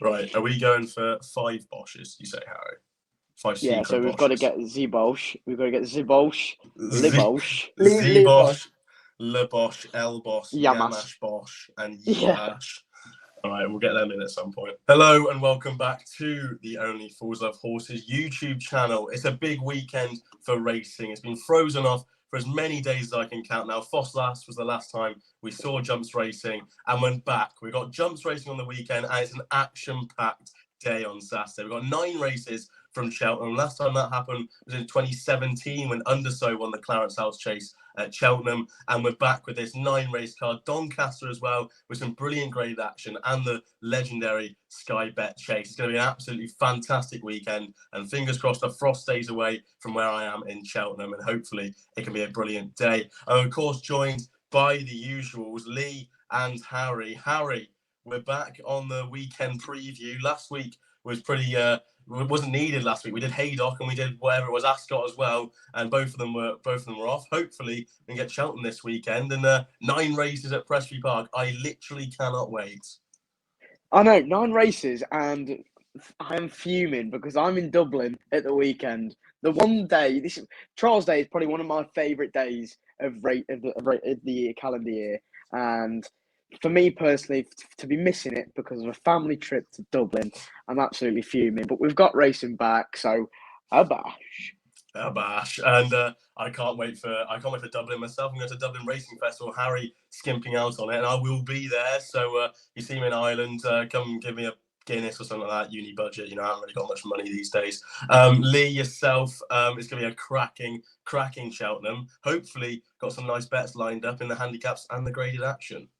Right, are we going for 5 Bosches, you say, Harry? 5 Yeah, so we've got to get Z-Bosch. We've got to get Z-Bosch, Libosch, Z-Bosch, Le Bosch, El Bosch, Yamash. Yamash Bosch, and Yeah. Yibash. All right, we'll get them in at some point. Hello and welcome back to the Only Fools Love Horses YouTube channel. It's a big weekend for racing. It's been frozen off for as many days as I can count now. Fosslas was the last time we saw jumps racing and went back. We've got jumps racing on the weekend and it's an action-packed day on Saturday. We've got 9 races from Cheltenham. Last time that happened was in 2017 when Undersow won the Clarence House Chase at Cheltenham, and we're back with this 9 race card. Doncaster as well with some brilliant graded action and the legendary Sky Bet Chase. It's going to be an absolutely fantastic weekend, and fingers crossed the frost stays away from where I am in Cheltenham, and hopefully it can be a brilliant day. I'm of course joined by the usuals, Lee and Harry. Harry, we're back on the weekend preview. Last week was pretty wasn't needed last week. We did Haydock and we did whatever it was, Ascot as well, and both of them were off. Hopefully we can get Cheltenham this weekend and 9 races at Prestbury Park. I literally cannot wait. I know, 9 races, and I am fuming because I'm in Dublin at the weekend. The one day, Trials Day is probably one of my favourite days of the calendar year, and for me personally, to be missing it because of a family trip to Dublin, I'm absolutely fuming. But we've got racing back, so abash. And I can't wait for Dublin myself. I'm going to Dublin Racing Festival. Harry skimping out on it, and I will be there. So you see me in Ireland, come give me a Guinness or something like that. Uni budget, I haven't really got much money these days. Lee, yourself, it's going to be a cracking Cheltenham. Hopefully, got some nice bets lined up in the handicaps and the graded action.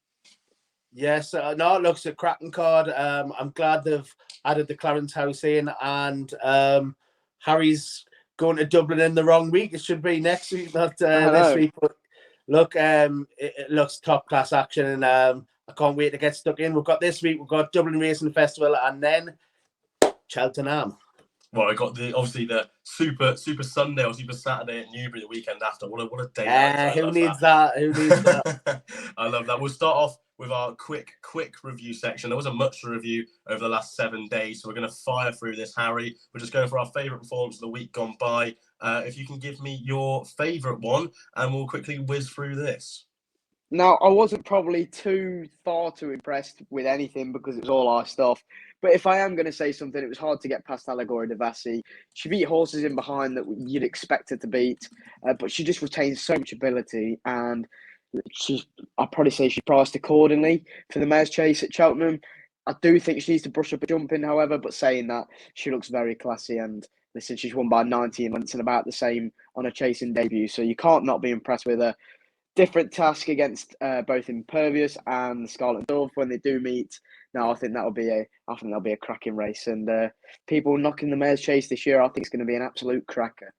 Yes, no, it looks a cracking card. I'm glad they've added the Clarence House in, and Harry's going to Dublin in the wrong week. It should be next week, not this week. But look, it looks top class action, and I can't wait to get stuck in. We've got this week, we've got Dublin Racing Festival, and then Cheltenham. Well, I got the Super Sunday or Super Saturday at Newbury the weekend after. What a day! Who needs that? I love that. We'll start off with our quick review section. There wasn't much to review over the last 7 days, so we're going to fire through this, Harry. We're just going for our favourite performance of the week gone by. If you can give me your favourite one, and we'll quickly whiz through this. Now, I wasn't probably too impressed with anything because it was all our stuff. But if I am going to say something, it was hard to get past Allegoria de Vassi. She beat horses in behind that you'd expect her to beat, but she just retains so much ability, and I'd probably say she priced accordingly for the Mayor's Chase at Cheltenham. I do think she needs to brush up a jumping, however, but saying that, she looks very classy, and listen, she's won by 19 lengths and about the same on her chasing debut, so you can't not be impressed with her. Different task against both Impervious and Scarlet Dove when they do meet. Now, I think that'll be a cracking race, and people knocking the Mayor's Chase this year, I think it's going to be an absolute cracker.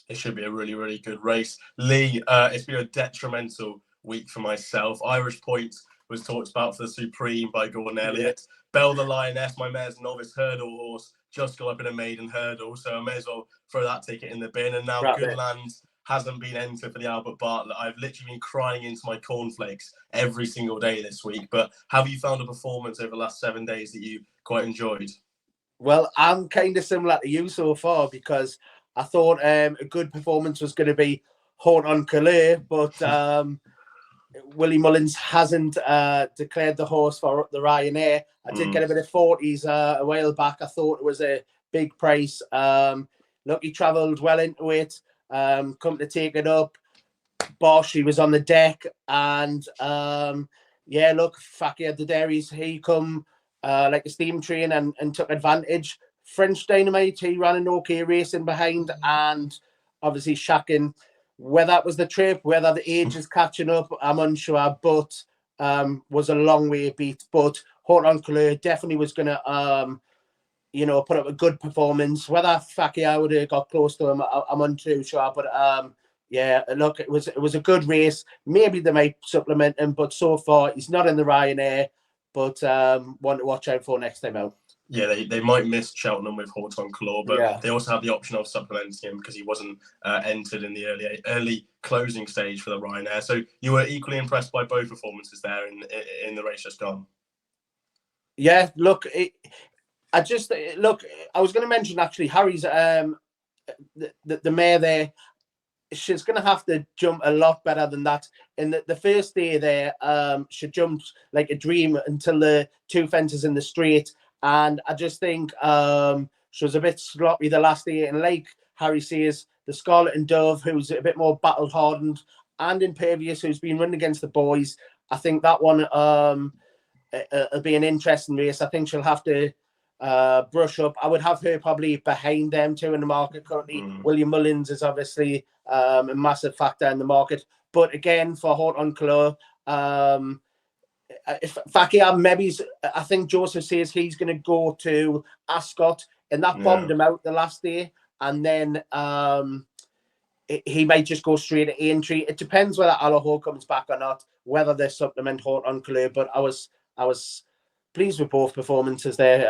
It should be a really, really good race. Lee, it's been a detrimental week for myself. Irish Point was talked about for the Supreme by Gordon Elliott. Belle the Lioness, my mare's Novice hurdle horse, just got up in a maiden hurdle, so I may as well throw that ticket in the bin. And now Goodland hasn't been entered for the Albert Bartlett. I've literally been crying into my cornflakes every single day this week. But have you found a performance over the last 7 days that you quite enjoyed? Well, I'm kind of similar to you so far, because I thought a good performance was going to be Haut on Calais, but Willie Mullins hasn't declared the horse for the Ryanair. I did get a bit of 40s a while back. I thought it was a big price. Look, he travelled well into it. Come to take it up, Bosch, he was on the deck, and look, Faki had the dairies. He come like a steam train and took advantage. French Dynamite, he ran an okay race in behind, and obviously Shakin, whether that was the trip, whether the age is catching up, I'm unsure, but was a long way beat. But Haut on Calais definitely was going to put up a good performance. Whether Faki would have got close to him, I'm unsure. But look, it was a good race. Maybe they might supplement him, but so far he's not in the Ryanair. But one to watch out for next time out. Yeah, they might miss Cheltenham with Horton Claw, but Yeah. they also have the option of supplementing him because he wasn't entered in the early closing stage for the Ryanair. So you were equally impressed by both performances there in the race just gone. Yeah, look, I was going to mention actually Harry's the mare there. She's going to have to jump a lot better than that. In the first day there, she jumped like a dream until the two fences in the straight. And I just think she was a bit sloppy the last day. And like Harry says, the Scarlet and Dove, who's a bit more battle-hardened, and Impervious, who's been running against the boys, I think that one it'll be an interesting race. I think she'll have to brush up. I would have her probably behind them two in the market currently. William Mullins is obviously a massive factor in the market. But again, for Horton Claw, if Fakir maybe, I think Joseph says he's going to go to Ascot, and that bombed him out the last day. And then he might just go straight to Aintree. It depends whether Allaho comes back or not, whether they supplement Horton Claw. But I was pleased with both performances there.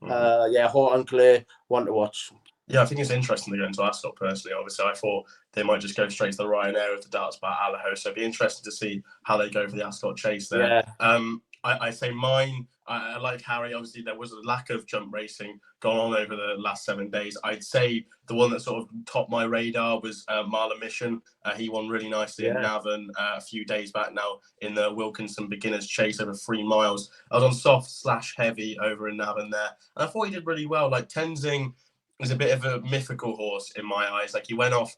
Yeah, Horton Claw, one to watch. Yeah, I think it's interesting to go into Ascot personally. Obviously, I thought they might just go straight to the Ryanair with the doubts about Allaho. So it'd be interesting to see how they go for the Ascot chase there. Yeah. I say mine, I like Harry. Obviously, there was a lack of jump racing gone on over the last 7 days. I'd say the one that sort of topped my radar was Marla Mission. He won really nicely in Navan a few days back now in the Wilkinson Beginners Chase over 3 miles. I was on soft/heavy over in Navan there. And I thought he did really well. Like Tenzing is a bit of a mythical horse in my eyes. Like he went off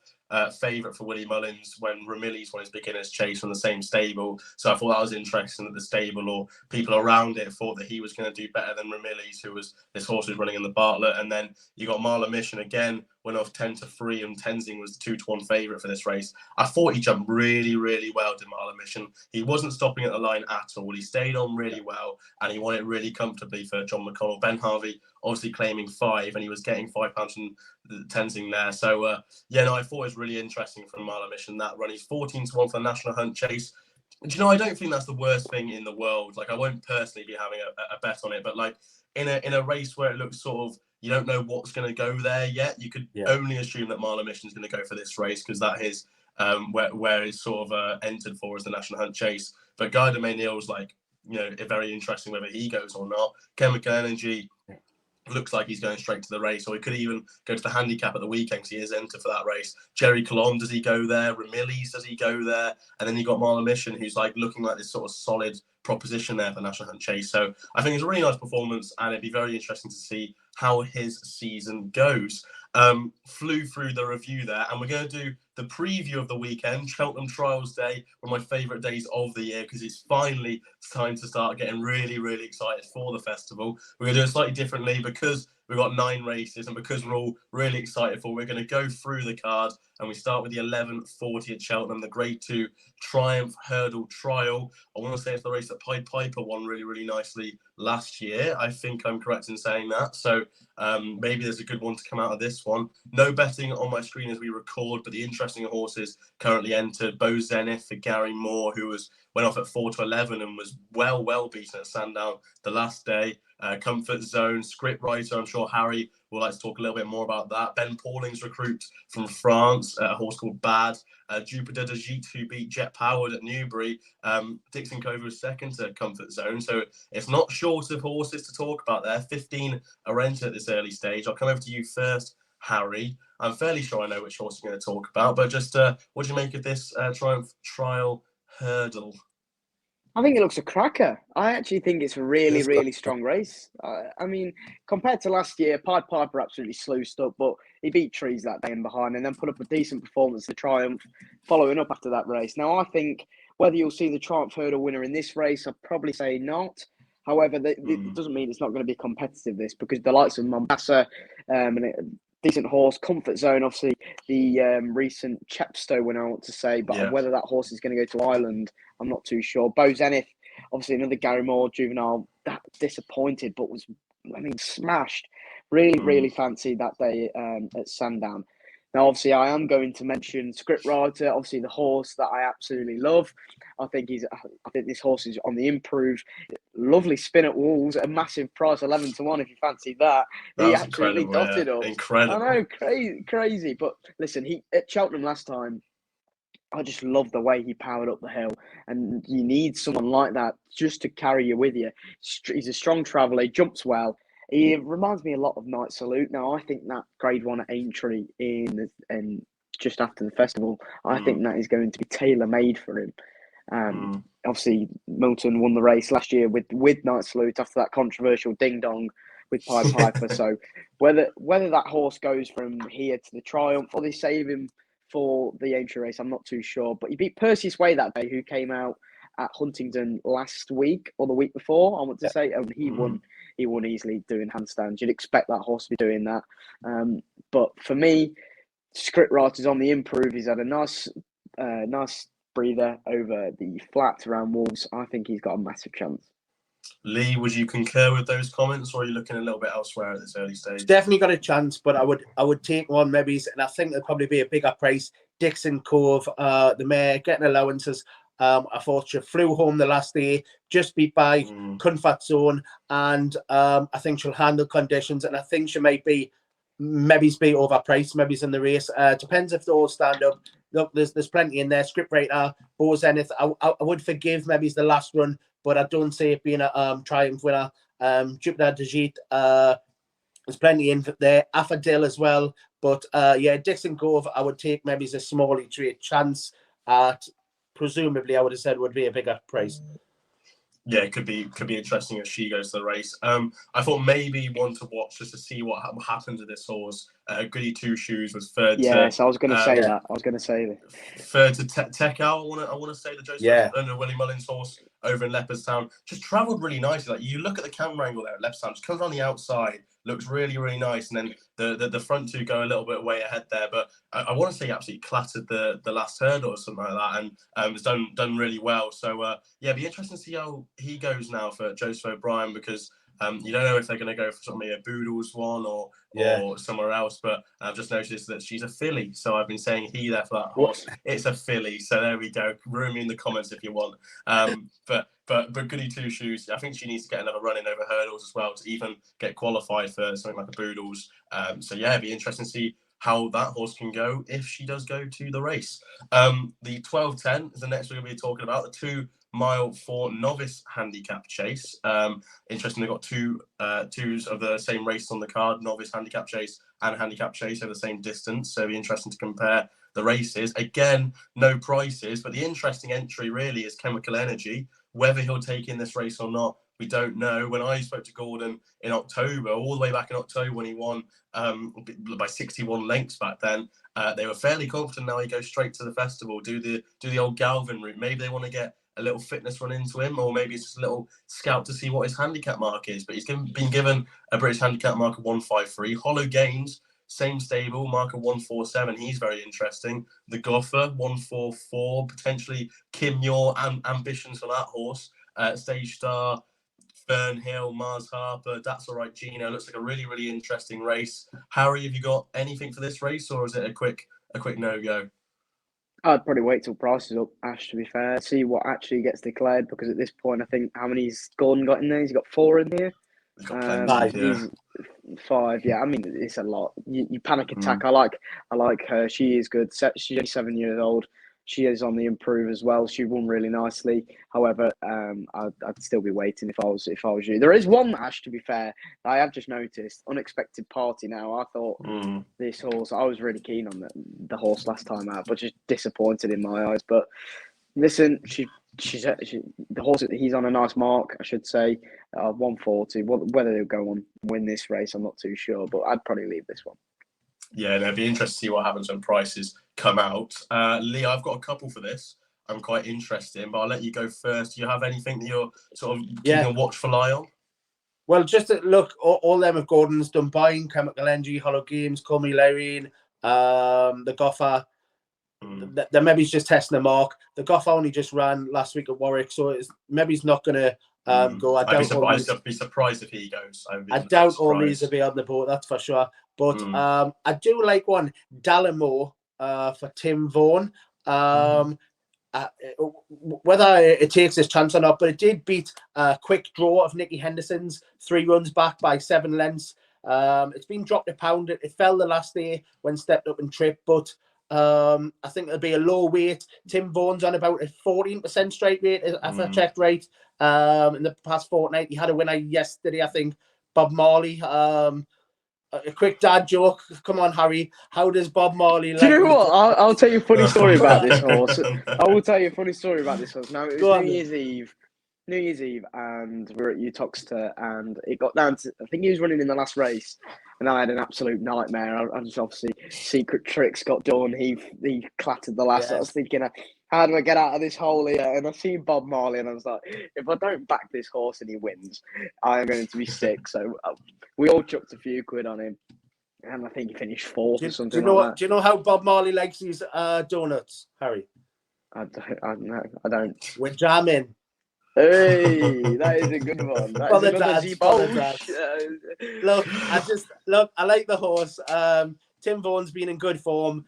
favourite for Willie Mullins when Ramillies won his Beginners Chase from the same stable. So I thought that was interesting that the stable or people around it thought that he was going to do better than Ramillies, who was this horse was running in the Bartlett. And then you got Marla Mission again, went off 10-3, and Tenzing was the 2-1 favourite for this race. I thought he jumped really, really well to Marla Mission. He wasn't stopping at the line at all. He stayed on really well, and he won it really comfortably for John McConnell. Ben Harvey obviously claiming 5, and he was getting £5 from Tenzing there. So I thought it was really interesting from Marla Mission that run. He's 14-1 for the National Hunt Chase. Do you know, I don't think that's the worst thing in the world. Like, I won't personally be having a bet on it, but like in a race where it looks sort of, you don't know what's going to go there yet, you could only assume that Marla Mission is going to go for this race because that is where it's sort of entered for as the National Hunt Chase. But Guy de Maynil's like, very interesting whether he goes or not. Chemical Energy looks like he's going straight to the race, or he could even go to the handicap at the weekend because he is entered for that race. Jerry Colon, does he go there? Ramillies, does he go there? And then you got Marla Mission, who's like looking like this sort of solid proposition there for National Hunt Chase. So I think it's a really nice performance, and it'd be very interesting to see how his season goes. Flew through the review there, and we're going to do the preview of the weekend, Cheltenham Trials Day, one of my favourite days of the year because it's finally time to start getting really, really excited for the festival. We're going to do it slightly differently because we've got 9 races and because we're all really excited for it, we're going to go through the card, and we start with the 11:40 at Cheltenham, the Grade 2 Triumph Hurdle Trial. I want to say it's the race that Pied Piper won really, really nicely last year. I think I'm correct in saying that. So maybe there's a good one to come out of this one. No betting on my screen as we record, but the interesting horses currently entered. Bo Zenith for Gary Moore, who went off at 4-11 and was well beaten at Sandown the last day. Comfort Zone, Script Writer, I'm sure Harry will like to talk a little bit more about that. Ben Pauling's recruit from France, a horse called Bad. Jupiter de Gite, who beat Jet Powered at Newbury. Dixon Cove was second to Comfort Zone. So it's not short of horses to talk about there. 15 are entered at this early stage. I'll come over to you first, Harry. I'm fairly sure I know which horse you're going to talk about, but just what do you make of this Triumph Trial Hurdle? I think it looks a cracker. I actually think it's a really, really strong race. I mean, compared to last year, Pied Piper absolutely sluiced up, but he beat Trees that day in behind and then put up a decent performance for Triumph following up after that race. Now, I think whether you'll see the Triumph Hurdle winner in this race, I'd probably say not. However, it doesn't mean it's not going to be competitive, this, because the likes of Mombasa and a decent horse, Comfort Zone, obviously the recent Chepstow winner, I want to say, but whether that horse is going to go to Ireland, I'm not too sure. Bo Zenith, obviously another Gary Moore juvenile, that disappointed, but was, smashed. Really, really fancied that day at Sandown. Now, obviously, I am going to mention Scriptwriter, obviously the horse that I absolutely love. I think this horse is on the improve. Lovely spin at Wolves, a massive price, 11-1. If you fancy that, That he was absolutely incredible. dotted up. Incredible. I know, crazy. But listen, he at Cheltenham last time, I just love the way he powered up the hill, and you need someone like that just to carry you with you. He's a strong traveller, he jumps well. He reminds me a lot of Night Salute. Now, I think that Grade 1 at Aintree in just after the festival, I think that is going to be tailor-made for him. Obviously, Milton won the race last year with Night Salute after that controversial ding-dong with Pied Piper. So whether that horse goes from here to the Triumph or they save him for the Aintree race, I'm not too sure. But he beat Perseus Way that day, who came out at Huntingdon last week or the week before, I want to say, and he won easily doing handstands. You'd expect that horse to be doing that. But for me, Scriptwriter's on the improve. He's had a nice breather over the flats around Wolves. I think he's got a massive chance. Lee, would you concur with those comments, or are you looking a little bit elsewhere at this early stage? It's definitely got a chance, but I would take one maybe, and I think it'll probably be a bigger price. Dixon Cove, the mare, getting allowances. I thought she flew home the last day, just beat by Comfort Zone, and I think she'll handle conditions, and I think she might be overpriced, maybe in the race. Depends if they all stand up. Look, there's plenty in there. Scriptwriter, Bo Zenith. I would forgive maybe the last run, but I don't see it being a Triumph winner. Jupiter Digit, there's plenty in there. Affadil as well. But Dixon Cove, I would take maybe as a small trade chance at, presumably, I would have said would be a bigger price. Yeah, it could be interesting if she goes to the race. I thought maybe one to watch just to see what happens with this horse. Goody Two Shoes was third. Yes, I was going to say that. I was going to say that. Third to Tekau. I want to say the Joseph Willie Mullins horse over in Leopardstown just travelled really nicely. Like, you look at the camera angle there at Leopardstown, just comes on the outside, looks really, really nice, and then the front two go a little bit way ahead there. But I want to say he absolutely clattered the last hurdle or something like that, and it's done really well. So it'd be interesting to see how he goes now for Joseph O'Brien, because you don't know if they're going to go for something a Boodles one or somewhere else. But I've just noticed that she's a filly, so I've been saying he there for that horse. It's a filly, so there we go. Ruin me in the comments if you want. But Goody Two Shoes, I think she needs to get another run in over hurdles as well to even get qualified for something like a Boodles. It'd be interesting to see how that horse can go if she does go to the race. The 12:10 is the next we're going to be talking about, the 2 mile for Novice Handicap Chase. Interesting, they've got twos of the same race on the card, Novice Handicap Chase and Handicap Chase over the same distance. So it'll be interesting to compare the races. Again, no prices, but the interesting entry really is Chemical Energy. Whether he'll take in this race or not, we don't know. When I spoke to Gordon in October, all the way back in October when he won by 61 lengths back then, they were fairly confident. Now he goes straight to the festival, do the old Galvin route. Maybe they want to get a little fitness run into him, or maybe it's just a little scout to see what his handicap mark is. But he's been given a British handicap mark of 153. Hollow Games, same stable, mark of 147. He's very interesting. The Goffer, 144. Potentially Kim Muir, ambitions for that horse. Stage Star, Fernhill, Mars Harper, That's All Right Gino. Looks like a really, really interesting race. Harry, have you got anything for this race, or is it a quick no-go? I'd probably wait till price is up, Ash, to be fair. See what actually gets declared, because at this point, I think how many's Gordon got in there? He's got 4 in here. He's got plenty, 5, yeah. I mean, it's a lot. You panic attack. I like her. She is good. She's only 7 years old. She is on the improve as well. She won really nicely. However, I'd still be waiting if I was you. There is one, Ash, to be fair, I have just noticed. Unexpected Party now. I thought this horse, I was really keen on the horse last time out, but just disappointed in my eyes. But listen, the horse, he's on a nice mark, I should say, 140. Whether they'll go on win this race, I'm not too sure, but I'd probably leave this one. Yeah, it'd be interesting to see what happens when prices come out. Lee, I've got a couple for this. I'm quite interested in, but I'll let you go first. Do you have anything that you're sort of keeping a watchful eye on? Well, just to look, all them of Gordon's done buying, Chemical Energy, Hollow Games, Call Me Lorraine, the Goffer. The maybe he's just testing the mark. The Goffer only just ran last week at Warwick, so maybe he's not going to go. I'd be surprised if he goes. I doubt Orleans will be on the boat, that's for sure. But I do like one, Ballymore, for Tim Vaughan. Whether it takes his chance or not, but it did beat a quick draw of Nicky Henderson's, 3 runs back by 7 lengths. It's been dropped a pound. It fell the last day when stepped up and tripped, but I think it'll be a low weight. Tim Vaughan's on about a 14% straight rate, if I checked right. In the past fortnight, he had a winner yesterday, I think, Bob Marley. A quick dad joke. Come on, Harry. How does Bob Marley like? Do you know what? I'll tell you a funny story about this horse. I will tell you a funny story about this horse. Now, it was New Year's Eve, and we were at Uttoxeter, and it got down to, I think he was running in the last race, and I had an absolute nightmare. I just obviously, secret tricks got done. He clattered the last. I was thinking, how do I get out of this hole here? And I seen Bob Marley, and I was like, if I don't back this horse and he wins, I am going to be sick. So we all chucked a few quid on him, and I think he finished 4th or something like that. Do you know how Bob Marley likes his donuts, Harry? I don't. With jam in. Hey, that is a good one. Look, I like the horse. Tim Vaughan's been in good form.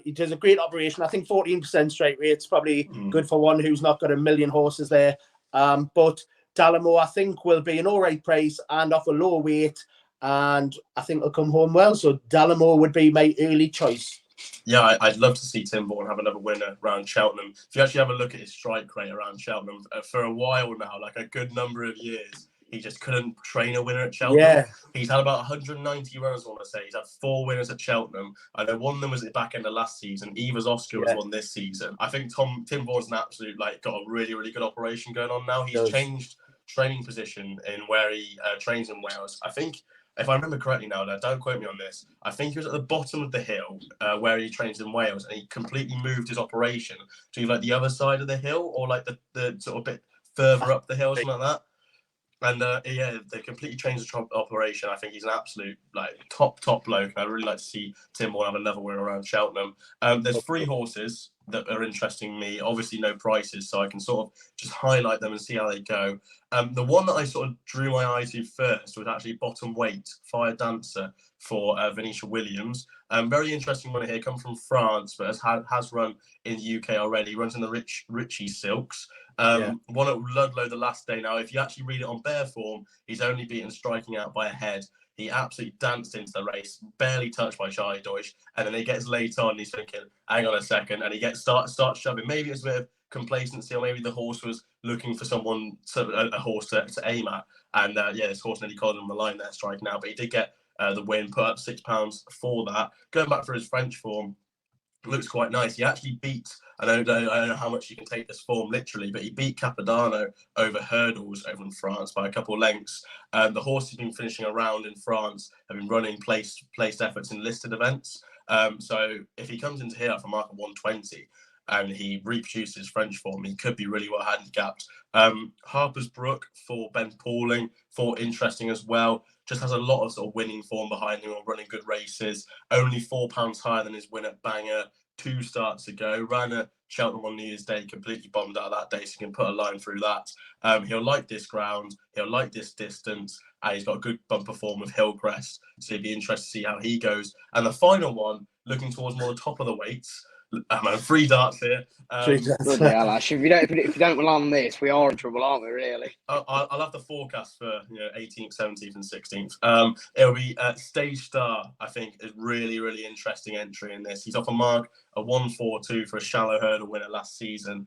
He does a great operation. I think 14% straight rate's probably good for one who's not got a million horses there. But Ballymore, I think, will be an all right price and off a lower weight, and I think it'll come home well. So Ballymore would be my early choice. Yeah, I'd love to see Tim Vaughan have another winner around Cheltenham. If you actually have a look at his strike rate around Cheltenham, for a while now, like a good number of years, he just couldn't train a winner at Cheltenham. Yeah. He's had about 190 runners, I want to say. He's had 4 winners at Cheltenham. I know one of them was at the back end of last season. Eva's Oscar was one this season. I think Tim Vaughan's an absolute, got a really, really good operation going on now. He's changed training position in where he trains in Wales. I think, if I remember correctly now, don't quote me on this, I think he was at the bottom of the hill where he trains in Wales, and he completely moved his operation to the other side of the hill, or the sort of bit further up the hill, something like that. And they completely changed the operation. I think he's an absolute top bloke. I really like to see Tim Vaughan have another win around Cheltenham. There's 3 horses that are interesting me. Obviously, no prices, so I can sort of just highlight them and see how they go. The one that I sort of drew my eye to first was actually bottom weight, Fire Dancer for Venetia Williams. Very interesting one here. Come from France, but has run in the UK already. Runs in the Ritchie Silks. Won at Ludlow the last day. Now, if you actually read it on bare form, he's only beaten striking out by a head. He absolutely danced into the race, barely touched by Charlie Deutsch, and then he gets late on. He's thinking, "Hang on a second," and he starts shoving. Maybe it's a bit of complacency, or maybe the horse was looking for a horse to aim at. And this horse nearly called him on the line there, striking out, but he did get the win, put up £6 for that. Going back for his French form, looks quite nice. He actually beat, I don't know how much you can take this form literally, but he beat Capodanno over hurdles over in France by a couple of lengths. The horse has been finishing around in France, have been running placed efforts in listed events. So if he comes into here for a mark of 120 and he reproduces French form, he could be really well handicapped. Harper's Brook for Ben Pauling, thought interesting as well. Just has a lot of sort of winning form behind him, or running good races. Only £4 higher than his win at Bangor 2 starts ago. Ran at Cheltenham on New Year's Day, completely bombed out that day, so he can put a line through that. He'll like this ground, he'll like this distance, and he's got a good bumper form with Hillcrest, so it'd be interesting to see how he goes. And the final one, looking towards more the top of the weights, 3 darts here. If you don't rely on this, we are in trouble, aren't we, really? I'll have the forecast for 18th, 17th and 16th. It'll be Stage Star, I think, is really, really interesting entry in this. He's off a mark, a 142 for a shallow hurdle winner last season.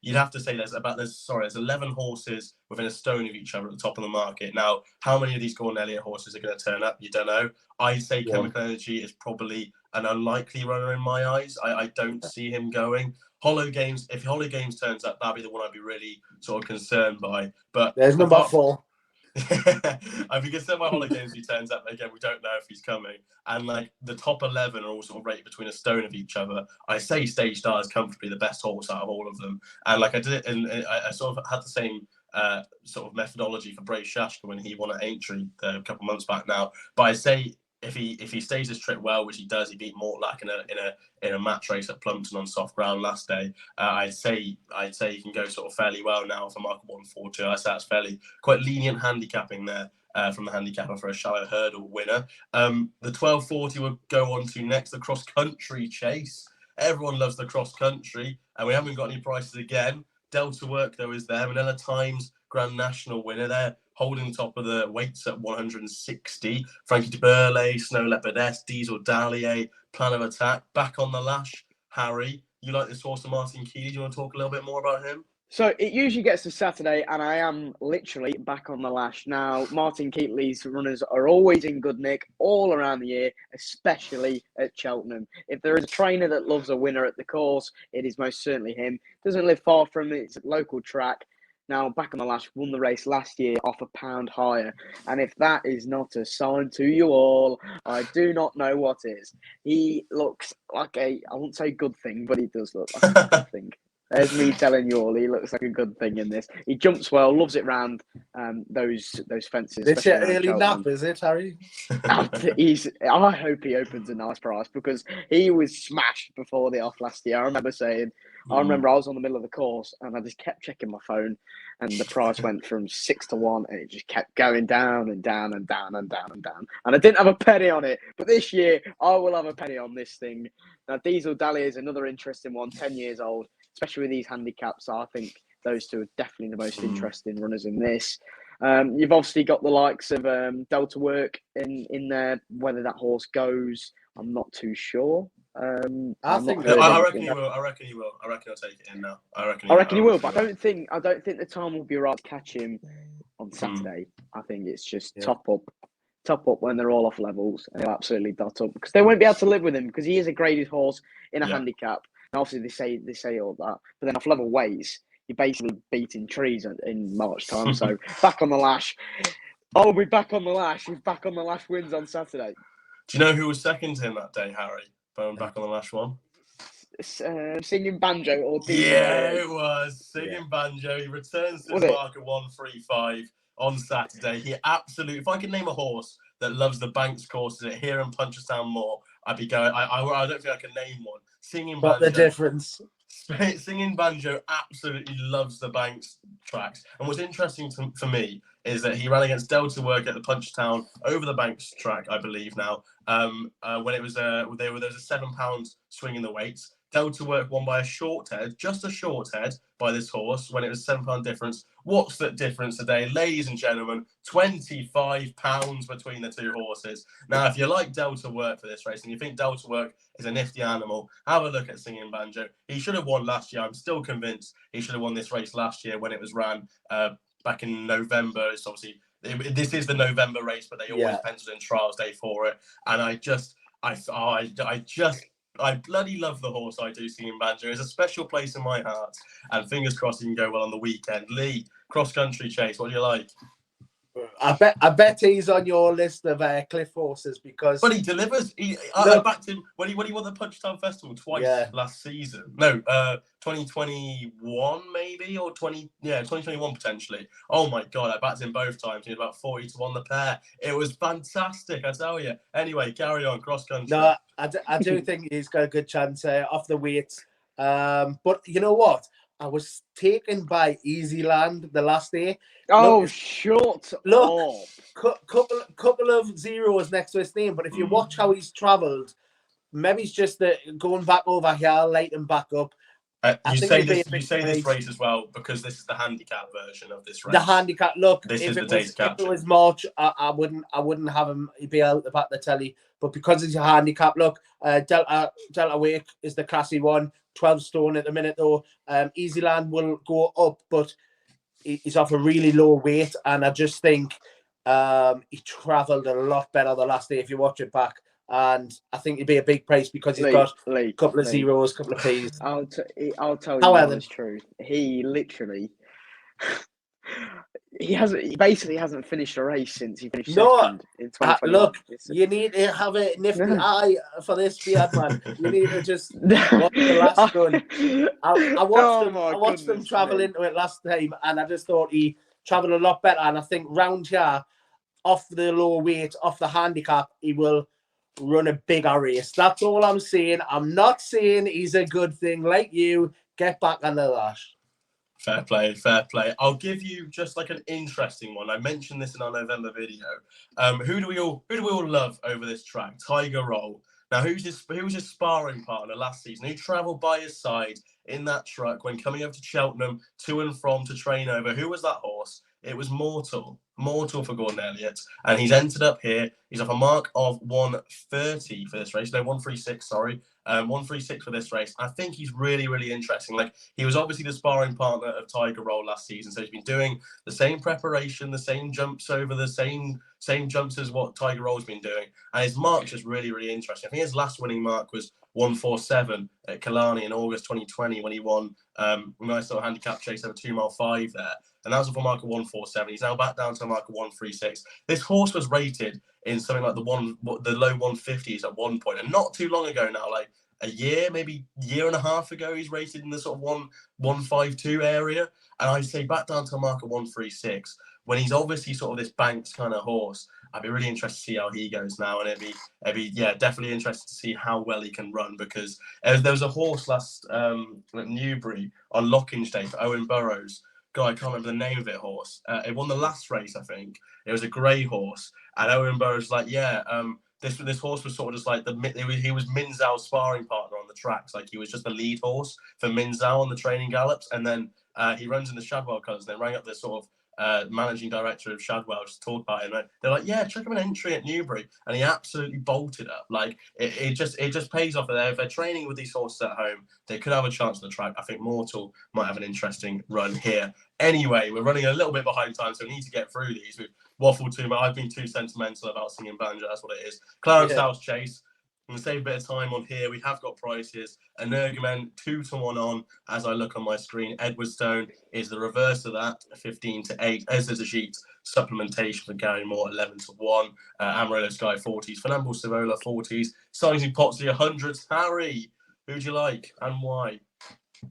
You'd have to say there's 11 horses within a stone of each other at the top of the market. Now, how many of these Gordon Elliott horses are going to turn up? You don't know. I'd say Chemical Energy is probably an unlikely runner in my eyes. I don't see him going. Hollow Games, if Hollow Games turns up, that'd be the one I'd be really sort of concerned by. But there's number 4. I'd be concerned by Hollow Games if he turns up. Again, we don't know if he's coming. And the top 11 are all sort of rated between a stone of each other. I say Stage Star is comfortably the best horse out of all of them. And I did it, and I sort of had the same sort of methodology for Brace Shashka when he won at Aintree a couple months back now. But I say if he stays his trip well, which he does, he beat Mortlack in a match race at Plumpton on soft ground last day. I'd say he can go sort of fairly well now for mark 142. I say that's fairly quite lenient handicapping there from the handicapper for a shallow hurdle winner. The 1240 will go on to next, the cross country chase. Everyone loves the cross country, and we haven't got any prices again. Delta Work though is there. Manila Times Grand National winner there, holding top of the weights at 160. Frankie de Burley, Snow Leopard S, Diesel Dahlia, Plan of Attack, back on the lash. Harry, you like this horse of Martin Keeley? Do you want to talk a little bit more about him? So it usually gets to Saturday, and I am literally back on the lash. Now, Martin Keatley's runners are always in good nick all around the year, especially at Cheltenham. If there is a trainer that loves a winner at the course, it is most certainly him. Doesn't live far from its local track. Now, back on the lash, won the race last year off £1 higher. And if that is not a sign to you all, I do not know what is. He looks like I won't say good thing, but he does look like a good thing. There's me telling you all, he looks like a good thing in this. He jumps well, loves it round those fences. It's your early nap, is it, Harry? I hope he opens a nice price, because he was smashed before the off last year. I remember I was on the middle of the course and I just kept checking my phone, and the price went from 6 to 1, and it just kept going down and down and down and down and down. And I didn't have a penny on it, but this year I will have a penny on this thing. Now, Diesel Dahlia is another interesting one, 10 years old. Especially with these handicaps, I think those two are definitely the most interesting runners in this. You've obviously got the likes of Delta Work in there. Whether that horse goes, I'm not too sure. I reckon he will. I reckon he'll take it in now. I reckon he will, but I don't think the time will be right to catch him on Saturday. I think it's just top up when they're all off levels, and he'll absolutely dot up, because they won't be able to live with him, because he is a graded horse in a handicap. And obviously, they say all that, but then off level weights, you're basically beating trees in March time. So back on the lash. I'll be back on the lash. If back on the lash wins on Saturday. Do you know who was second to him that day, Harry? Back on the lash one. Singing Banjo or it was Singing Banjo. He returns to his mark at 135 on Saturday. He absolutely. If I could name a horse that loves the Banks courses at here and Punchestown Moor, I'd be going. I don't think I can name one. Singing Banjo. But the difference. Singing Banjo absolutely loves the Banks tracks. And what's interesting for me is that he ran against Delta Work at the Punchestown over the Banks track, I believe now. When it was there was a £7 swing in the weights. Delta Work won by just a short head by this horse when it was £7 difference. What's that difference today? Ladies and gentlemen, £25 between the two horses. Now, if you like Delta Work for this race and you think Delta Work is a nifty animal, have a look at Singing Banjo. He should have won last year. I'm still convinced he should have won this race last year when it was ran back in November. It's obviously, this is the November race, but they always penciled in trials day for it. And I bloody love the horse, I do, Singing Banjo. It's a special place in my heart. And fingers crossed he can go well on the weekend. Lee, cross-country chase, what do you like? I bet he's on your list of cliff horses, because... But he delivers. I backed him when he won the Punchestown Festival twice last season. No, 2021 maybe, or 2021 potentially. Oh my God, I backed him both times. He was about 40 to 1 the pair. It was fantastic, I tell you. Anyway, carry on, cross-country. No, I do think he's got a good chance off the weights. But you know what? I was taken by Easyland the last day. Oh, shut up. Couple of zeros next to his name. But if you watch how he's travelled, maybe he's just going back over here, light and back up. You say this race as well because this is the handicap version of this race. The handicap. Look, this is the day to catch. If it was March, I wouldn't have him be out the back of the telly. But because it's a handicap, look, Delta Wake is the classy one. 12 stone at the minute though. Easyland will go up, but he's off a really low weight, and I just think he travelled a lot better the last day if you watch it back. And I think it'd be a big price because he's got a couple of zeros, a couple of P's. I'll tell you the honest truth. He literally he basically hasn't finished a race since he finished second in 2021. Look, you need to have a nifty eye for this beard, man. You need to just watch the last one. I watched them travel into it last time, and I just thought he travelled a lot better. And I think round here, off the low weight, off the handicap, he will run a bigger race. That's all I'm saying. I'm not saying he's a good thing. Like you, get back on the lash. Fair play, fair play. I'll give you just like an interesting one. I mentioned this in our November video. Who do we all love over this track? Tiger Roll. Now, who's his sparring partner last season? Who travelled by his side in that truck when coming over to Cheltenham to and from to train over? Who was that horse? It was Mortal for Gordon Elliott, and he's entered up here. He's off a mark of 130 for this race. No, 136. Sorry, 136 for this race. I think he's really, really interesting. Like, he was obviously the sparring partner of Tiger Roll last season, so he's been doing the same preparation, the same jumps over the same jumps as what Tiger Roll's been doing, and his mark's just really, really interesting. I think his last winning mark was 147 at Killarney in August 2020 when he won a nice little handicap chase over 2 mile 5 there. And that was a mark of 147. He's now back down to a mark of 136. This horse was rated in something like the low 150s at one point, and not too long ago now, like a year, maybe year and a half ago, he's rated in the sort of 152 area. And I say back down to a mark of 136 when he's obviously sort of this Banks kind of horse. I'd be really interested to see how he goes now, and it'd be definitely interested to see how well he can run, because there was a horse last at Newbury on Lockinge Day for Owen Burrows. God, I can't remember the name of it. Horse. It won the last race, I think. It was a grey horse, and Owen Burrows was like, this horse was sort of just like he was Minzow's sparring partner on the tracks. Like, he was just the lead horse for Minzow on the training gallops, and then he runs in the Shadwell colours. They rang up the sort of managing director of Shadwell just to talk about him. They're like, yeah, check him an entry at Newbury, and he absolutely bolted up. Like, it just pays off. If they're training with these horses at home, they could have a chance on the track. I think Mortal might have an interesting run here. Anyway, we're running a little bit behind time, so we need to get through these. We've waffled too much. I've been too sentimental about singing banjo. That's what it is. Clarence House Chase. I'm going to save a bit of time on here. We have got prices. Energumen 2-1 on as I look on my screen. Edwardstone is the reverse of that, 15-8. As there's a sheet supplementation for Gary Moore, 11-1. Amarillo Sky 40s. Fernando Savola 40s. Sizing Potsley 100s. Harry, who'd you like and why?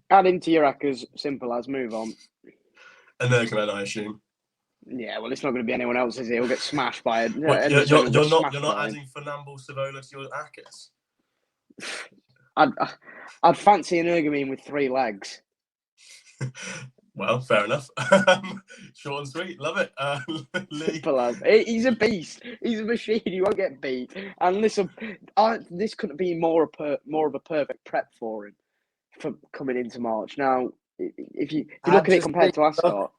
Add into your rackers. Simple as. Move on. Energumen, I assume. Yeah, well, it's not going to be anyone else, is it? He'll get smashed by it. You're not adding Fernando Savola to your Akers? I'd fancy an Energumen with 3 legs. Well, fair enough. Short and sweet, love it. Lee. He's a beast. He's a machine. He won't get beat. And listen, this couldn't be more of a perfect prep for him for coming into March. Now, if you look at it compared to Ascot,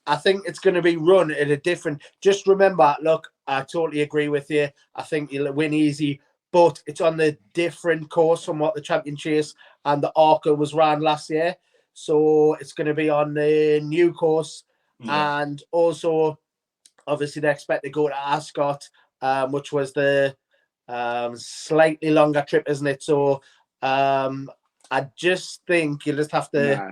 I think it's going to be run at a different. Just remember, look, I totally agree with you. I think he'll win easy, but it's on the different course from what the Champion Chase and the Arca was ran last year. So it's going to be on the new course, and also, obviously, they expect to go to Ascot, which was the slightly longer trip, isn't it? So I just think you just have to. Nah.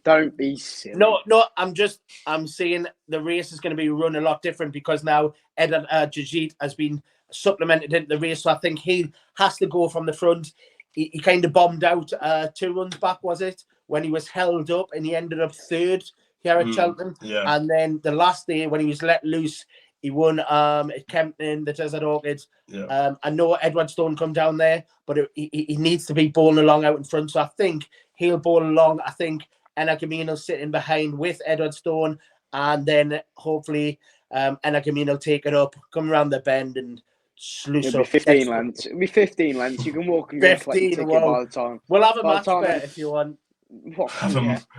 Don't be silly. No, I'm saying the race is going to be run a lot different because now Edward Jajit has been supplemented into the race. So I think he has to go from the front. He kind of bombed out 2 runs back, was it? When he was held up and he ended up 3rd here at Cheltenham. Yeah. And then the last day when he was let loose, he won at Kempton, the Desert Orchids. Yeah. I know Edwardstone come down there, but he needs to be bowling along out in front. So I think he'll bowl along. I think Energumen sitting behind with Edwardstone, and then hopefully Energumen will take it up, come around the bend and sluice It'll up. be 15 lengths. It'll be 15 lengths. You can walk and go and collect your ticket by the time. We'll have a match bet if you want.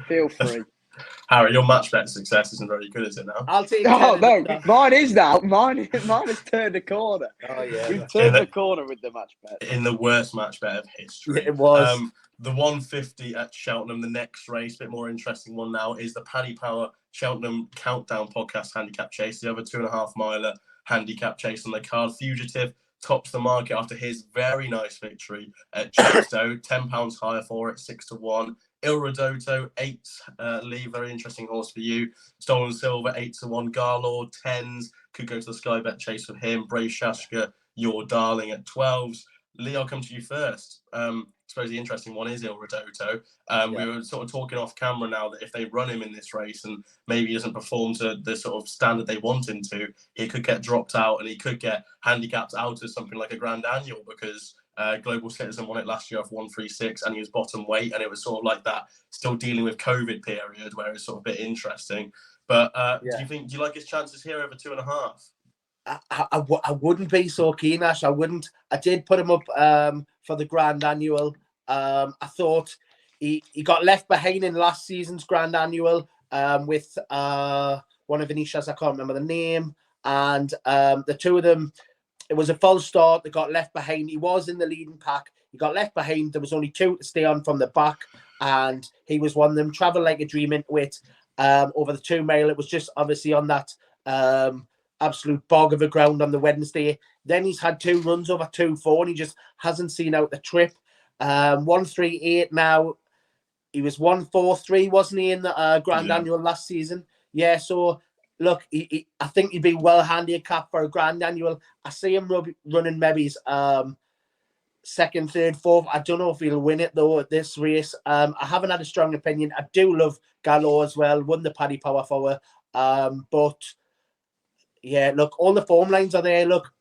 Feel free. Harry, your match bet success isn't very good, is it now? I'll take. Oh no, mine is now. Mine has turned a corner. Oh yeah, we've turned the corner with the match bet. In the worst match bet of history. It was. The 150 at Cheltenham, the next race, a bit more interesting one now, is the Paddy Power Cheltenham Countdown Podcast Handicap Chase, the other 2.5 miler handicap chase on the card. Fugitive tops the market after his very nice victory at Chepstow, £10 higher for it, 6-1. Il Rodotto, 8. Lee, very interesting horse for you. Stolen Silver, 8-1. Garlord, 10s. Could go to the Sky Bet Chase with him. Brave Shashka, your darling at 12s. Lee, I'll come to you first. I suppose the interesting one is Il Ridoto. We were sort of talking off camera now that if they run him in this race and maybe he doesn't perform to the sort of standard they want him to, he could get dropped out and he could get handicapped out of something like a Grand Annual because Global Citizen won it last year off 136 and he was bottom weight, and it was sort of like that still dealing with COVID period where it's sort of a bit interesting. But do you like his chances here over 2.5? I wouldn't be so keen, Ash. I wouldn't. I did put him up for the Grand Annual. I thought he got left behind in last season's Grand Annual with one of Venetia's, I can't remember the name. And the two of them, it was a false start. They got left behind. He was in the leading pack. He got left behind. There was only two to stay on from the back. And he was one of them. Travel like a dream into it over the 2 mile. It was just obviously on that absolute bog of a ground on the Wednesday. Then he's had 2 runs over 2.4 and he just hasn't seen out the trip. 138 now. He was 143, wasn't he, in the Grand Annual last season? Yeah, so look, I think he'd be well handicapped for a Grand Annual. I see him running maybe his second, third, fourth. I don't know if he'll win it though at this race. I haven't had a strong opinion. I do love Gallo as well. Won the Paddy Power for her. But yeah, look, all the form lines are there. Look,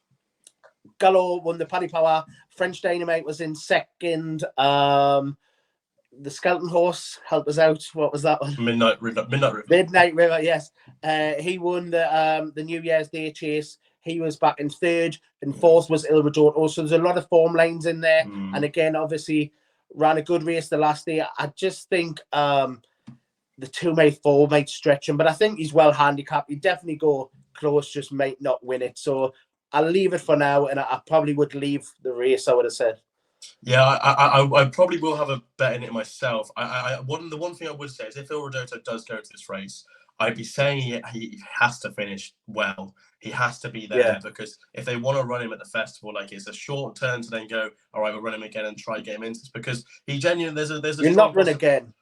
Gallo won the Paddy Power. French Dynamite was in second. The Skeleton Horse helped us out. What was that one? Midnight River. Midnight River, yes. He won the New Year's Day chase. He was back in third, and fourth was Il Ridoto. So there's a lot of form lines in there. And again, obviously, ran a good race the last day. I just think the 2 mile 4 might stretch him, but I think he's well handicapped. He definitely go close, just might not win it. So I'll leave it for now, and I probably would leave the race, I would have said. Yeah, I probably will have a bet in it myself. The one thing I would say is if Il Ridoto does go to this race, I'd be saying he has to finish well. He has to be there because if they want to run him at the festival, like it's a short turn to then go, all right, we'll run him again and try get him into this because he genuinely there's a You'll not run again.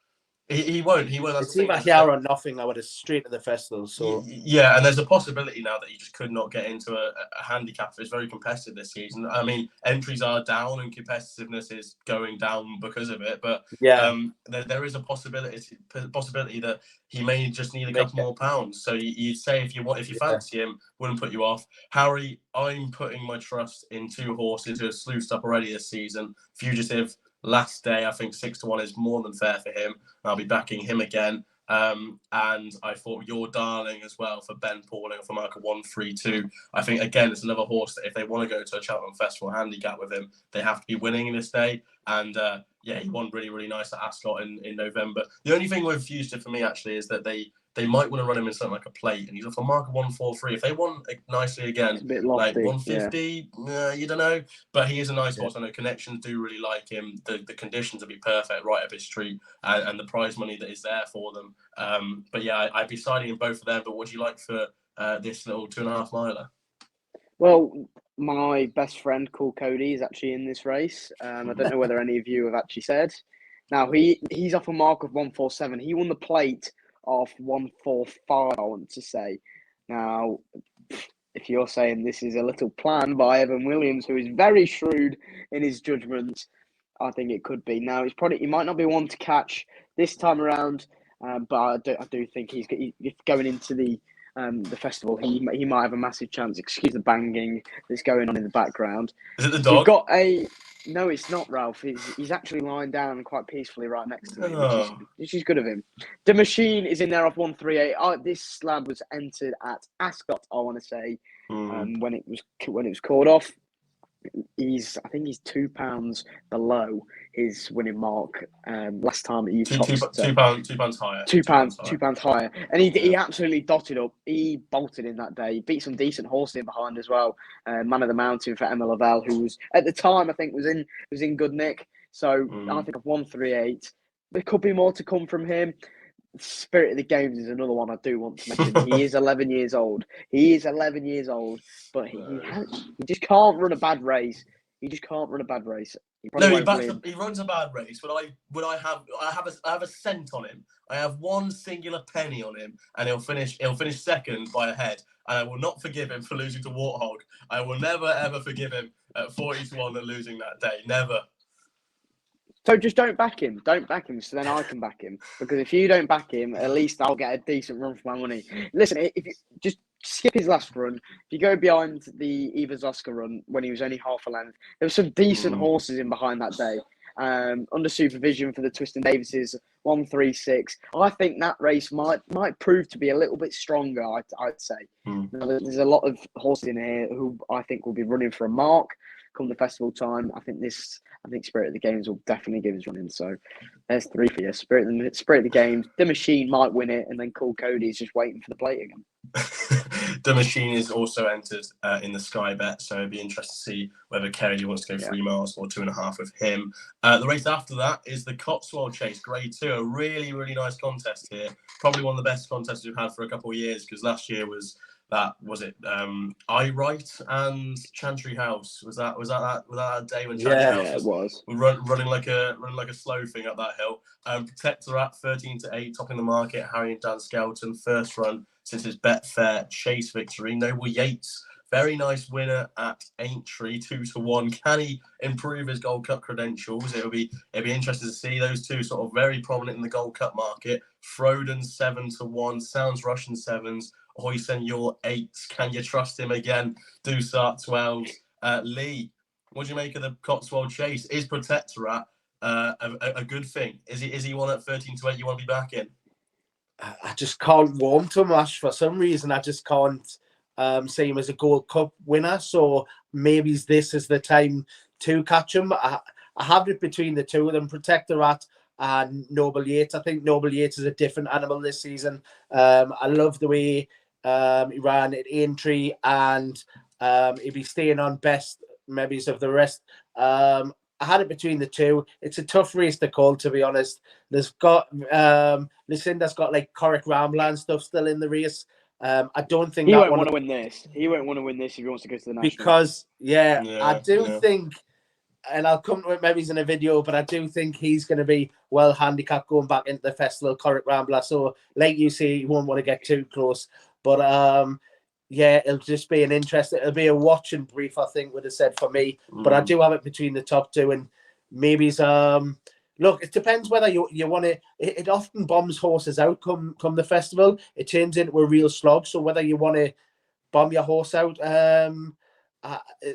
He won't. It's either here or nothing. I would have straight to the festival. So yeah, and there's a possibility now that you just could not get into a handicap. It's very competitive this season. I mean, entries are down and competitiveness is going down because of it. But there is a possibility that he may just need a couple more pounds. So you'd say if you fancy him, wouldn't put you off. Harry, I'm putting my trust in 2 horses who have sluiced up already this season. Fugitive. Last day, I think 6-1 is more than fair for him. I'll be backing him again. And I thought Your Darling as well for Ben Pauling for marker 132. I think, again, it's another horse that if they want to go to a Cheltenham Festival handicap with him, they have to be winning this day. And he won really, really nice at Ascot in November. The only thing with Fugitive for me, actually, is that they might want to run him in something like a plate, and he's off a marker 143. If they want nicely again, it's a bit lofty, like 150, you don't know. But he is a nice horse. I know connections do really like him. The conditions will be perfect right up his street, and the prize money that is there for them. But yeah, I'd be siding in both of them. But what do you like for this little 2.5 miler? Well, my best friend called Cody is actually in this race. I don't know whether any of you have actually said. Now he's off a mark of 147. He won the plate off 145, I want to say. Now, if you're saying this is a little plan by Evan Williams, who is very shrewd in his judgment, I think it could be. Now, he might not be one to catch this time around, but I do think he's going into the festival. He might have a massive chance. Excuse the banging that's going on in the background. Is it the dog? You've got No, it's not Ralph. He's actually lying down quite peacefully right next to me, which is good of him. The Machine is in there off 138. This lad was entered at Ascot, I want to say, when it was called off. I think he's £2 below his winning mark. Last time he £2 higher. £2 higher, and he absolutely dotted up. He bolted in that day. He beat some decent horses in behind as well. Man of the Mountain for Emma Lavelle, who was at the time I think was in good nick. So I think of 138. There could be more to come from him. Spirit of the Games is another one I do want to mention. He is 11 years old. But he just can't run a bad race. probably No, won't win. he runs a bad race, but I have a cent on him. I have one singular penny on him, and he'll finish second by a head. And I will not forgive him for losing to Warthog. I will never ever forgive him at 40-1 and losing that day. Never. So just don't back him. Don't back him, so then I can back him. Because if you don't back him, at least I'll get a decent run for my money. Listen, if you just skip his last run, if you go behind the Evers Oscar run when he was only half a length, there were some decent horses in behind that day. Under supervision for the Twiston Davises, 136. I think that race might prove to be a little bit stronger. I'd say. Now, there's a lot of horses in here who I think will be running for a mark come the festival time. I think Spirit of the Games will definitely give us running. So there's 3 for you. Spirit of the Games. The Machine might win it, and then Cool Cody's just waiting for the plate again. The Machine is also entered in the Sky Bet, so it'd be interesting to see whether Cody wants to go 3 miles or 2.5 with him. The race after that is the Cotswold Chase, Grade 2. A really, really nice contest here. Probably one of the best contests we've had for a couple of years, because last year was I Right and Chantry House. Was that day when Chantry House was running like a slow thing up that hill? Protectorate 13-8, topping the market. Harry and Dan Skelton, first run since his Betfair Chase victory. Noble Yates, very nice winner at Aintree, 2-1. Can he improve his Gold Cup credentials? It'll be interesting to see those two sort of very prominent in the Gold Cup market. Froden 7-1, Sounds Russian 7s. Hoysen, your 8s. Can you trust him again? Dusart 12s. Lee, what do you make of the Cotswold Chase? Is Protectorate a good thing? Is he one at 13-8 you want to be back in? I just can't warm to him, Ash. For some reason, I just can't see him as a Gold Cup winner. So maybe this is the time to catch him. I have it between the two of them, Protectorate and Noble Yates. I think Noble Yates is a different animal this season. I love the way he ran at Aintree, and he'll be staying on best maybe of the rest. I had it between the two. It's a tough race to call, to be honest. There's got Lucinda's got like Corrick Rambler and stuff still in the race. I don't think he won't want to win this. He won't want to win this if he wants to go to the national. Because I do think, and I'll come to it maybe in a video, but I do think he's going to be well handicapped going back into the festival, Corrick Rambler. So, like you say, you won't want to get too close. But it'll just be it'll be a watch and brief, I think, would have said for me. But I do have it between the top two, and maybe look, it depends whether you want to. It often bombs horses out come the festival. It turns into a real slog. So whether you want to bomb your horse out,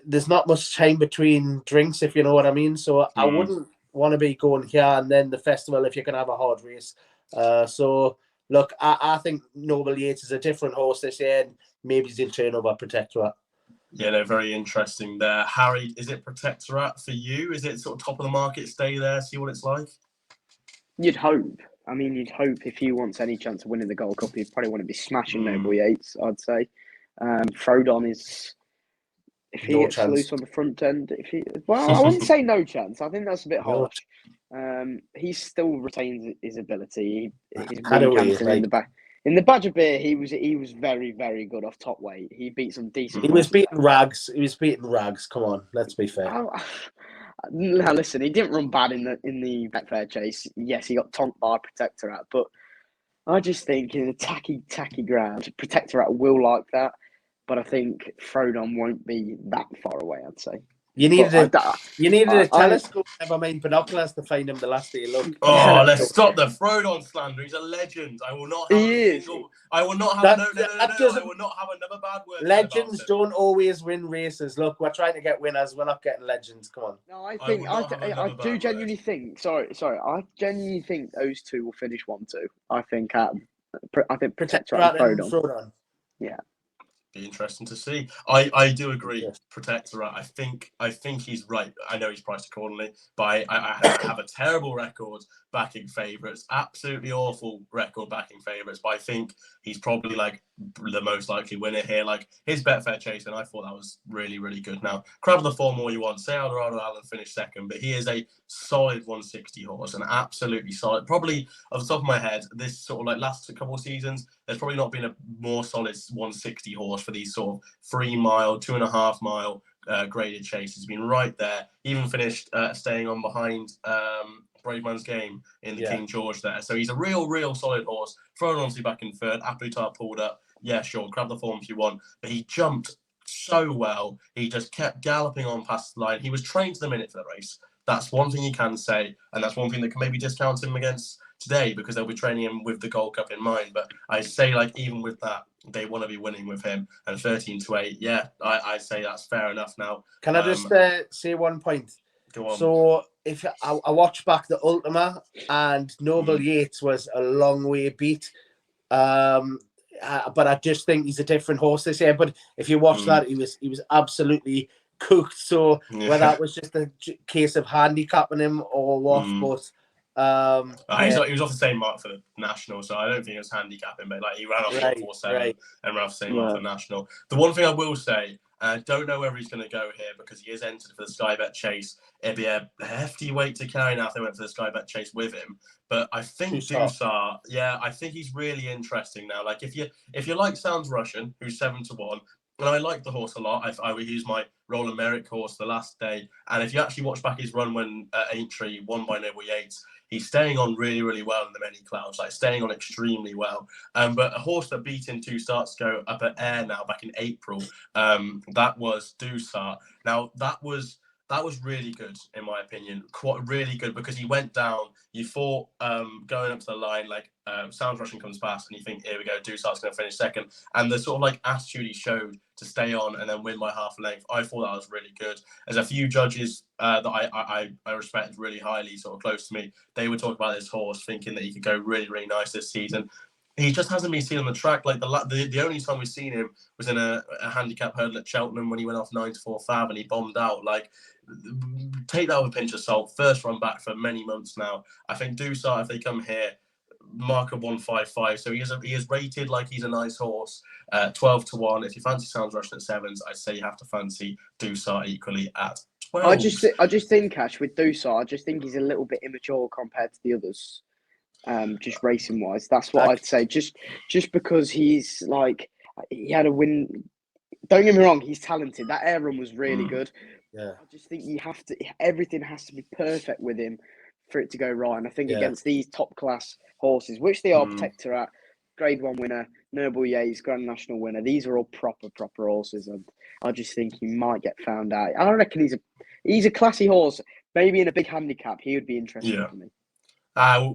there's not much time between drinks, if you know what I mean. So I wouldn't want to be going here and then the festival if you can have a hard race. So look, I think Noble Yates is a different horse this year, and maybe he'll turn over Protectorate. Yeah, no, very interesting there. Harry, is it Protectorate for you? Is it sort of top of the market, stay there, see what it's like? You'd hope. I mean, you'd hope if he wants any chance of winning the Gold Cup, he'd probably want to be smashing Noble Yates, I'd say. Frodon is, if he gets loose on the front end, I wouldn't say no chance. I think that's a bit harsh. He still retains his ability. In the Badger Beer, he was very, very good off top weight. He beat some decent. He was beating Rags. Come on, let's be fair. Now listen, he didn't run bad in the Betfair Chase. Yes, he got tonked by Protectorate, but I just think in a tacky ground, Protectorate will like that. But I think Frodon won't be that far away, I'd say. You needed a telescope, never mind binoculars, to find him the last day you looked. Oh, let's stop the Frodon slander. He's a legend. I will not have I will not have another bad word. Legends don't always win races. Look, we're trying to get winners. We're not getting legends. Come on. No, I do genuinely think. Sorry. I genuinely think those two will finish 1-2. I think Protectorate and Frodon. Yeah. Be interesting to see. I do agree. Yes. Protectorate. I think he's right. I know he's priced accordingly, but I have a terrible record backing favourites. Absolutely awful record backing favourites. But I think he's probably like the most likely winner here. Like his Betfair Chase, and I thought that was really, really good. Now, crab the form all you want. Say Eldorado Allen finished second, but he is a solid 160 horse, an absolutely solid. Probably off the top of my head, this sort of like last couple of seasons, there's probably not been a more solid 160 horse for these sort of 3 mile, 2.5 mile graded chase. He's been right there. He even finished staying on behind Brave Man's Game in the King George there. So he's a real solid horse. Thrown obviously back in third. Appletard pulled up. Yeah, sure, grab the form if you want. But he jumped so well. He just kept galloping on past the line. He was trained to the minute for the race. That's one thing you can say, and that's one thing that can maybe discount him against today because they'll be training him with the Gold Cup in mind. But I say, like, even with that, they want to be winning with him. And 13-8, yeah, I say that's fair enough now. Can I just say one point? Go on. So if I watch back the Ultima, and Noble Yates was a long way beat. But I just think he's a different horse this year. But if you watch that, he was absolutely cooked. So whether that was just a case of handicapping him or what, but he was off the same mark for the national, so I don't think it was handicapping. But like he ran off 4.47 and ran off the same mark for the national. The one thing I will say, I don't know whether he's going to go here because he is entered for the Sky Bet Chase. It'd be a hefty weight to carry now if they went for the Sky Bet Chase with him. But I think Dusar, I think he's really interesting now. Like if you like Sounds Russian, who's 7-1, and I like the horse a lot. I would use my Roland Merrick horse the last day. And if you actually watch back his run when Aintree won by Noble Yates, he's staying on really well in the many clouds, like staying on extremely well. But a horse that beat him 2 starts ago up at Ayr now back in April, that was Dusar. Now that was really good in my opinion, quite really good because he went down. You thought going up to the line, like Sounds Russian comes past and you think, here we go, Dusar's going to finish second. And the sort of like attitude he showed to stay on and then win by half a length, I thought that was really good. There's a few judges that I respect really highly, sort of close to me. They would talk about this horse thinking that he could go really nice this season. He just hasn't been seen on the track. Like the only time we've seen him was in a handicap hurdle at Cheltenham when he went off 9-4 Fab and he bombed out. Like, take that with a pinch of salt. First run back for many months now. I think Dusar, if they come here, mark of 155. So he is rated like he's a nice horse. 12-1. If you fancy Sounds Russian at 7s, I'd say you have to fancy Dusar equally at 12. I just think, Ash, with Dusar, I just think he's a little bit immature compared to the others. Just racing wise, that's what I'd say. Just because he's like he had a win. Don't get me wrong, he's talented. That air run was really good. Yeah, I just think everything has to be perfect with him for it to go right. And I think against these top class horses, which they are, Protector at Grade 1 winner, Noble Yates, Grand National winner, these are all proper horses, and I just think he might get found out. I reckon he's a classy horse. Maybe in a big handicap, he would be interesting for me.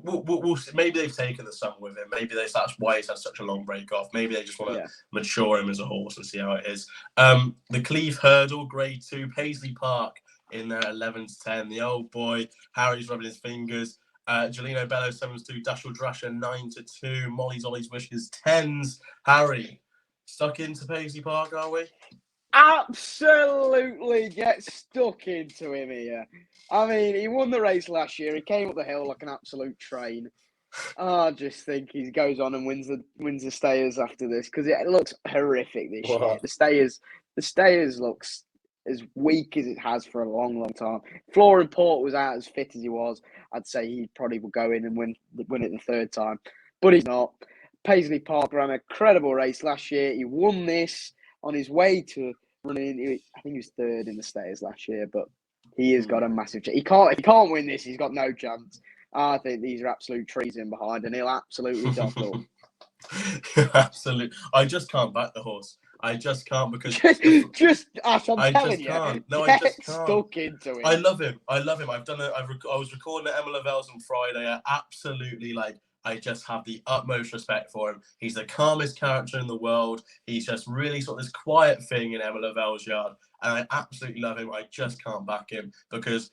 We'll see. Maybe they've taken the sun with him. Maybe that's why he's had such a long break off. Maybe they just want to mature him as a horse and see how it is. The Cleeve Hurdle, Grade 2, Paisley Park in there, 11-10. The old boy, Harry's rubbing his fingers. Gelino Bello, 7-2. Dashel Drasher, 9-2. Molly's Ollie's Wishes, 10s. Harry, stuck into Paisley Park, are we? Absolutely get stuck into him here. I mean, he won the race last year. He came up the hill like an absolute train. I just think he goes on and wins the Stayers after this because it looks horrific this year. The Stayers looks as weak as it has for a long time. Flooring Port was out as fit as he was. I'd say he probably will go in and win it the third time, but he's not. Paisley Park ran a credible race last year. He won this on his way to running. I think he was third in the Stayers last year, but he has got a massive chance. He can't win this. He's got no chance. I think these are absolute trees in behind, and he'll absolutely dot up. Absolutely. I just can't back the horse. I just can't because Ash, I'm telling you, can't. No, get I just can't. stuck into it. I love him. I was recording at Emma Lavelle's on Friday. I just have the utmost respect for him. He's the calmest character in the world. He's just really sort of this quiet thing in Emma Lavelle's yard. And I absolutely love him. I just can't back him because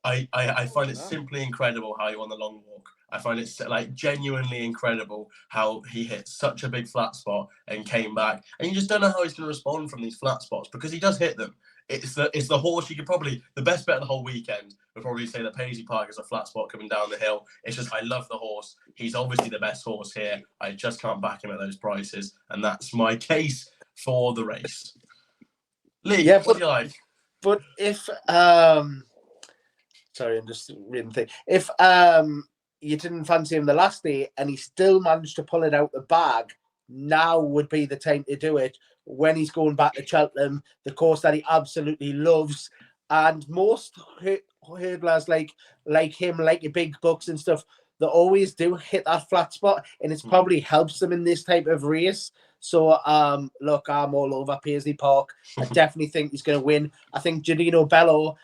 I find it simply incredible how he won the long walk. I find it like genuinely incredible how he hit such a big flat spot and came back. And you just don't know how he's going to respond from these flat spots because he does hit them. It's the horse you could probably, the best bet of the whole weekend would probably say that Paisley Park is a flat spot coming down the hill. It's just, I love the horse. He's obviously the best horse here. I just can't back him at those prices. And that's my case for the race. Lee, what do you like? But if, sorry, I'm just reading the thing. If you didn't fancy him the last day and he still managed to pull it out the bag, now would be the time to do it when he's going back to Cheltenham, the course that he absolutely loves. And most hurdlers like him, like your big bucks and stuff, they always do hit that flat spot, and it's probably helps them in this type of race. So, look, I'm all over Paisley Park. I definitely think he's going to win. I think Giardino Bello,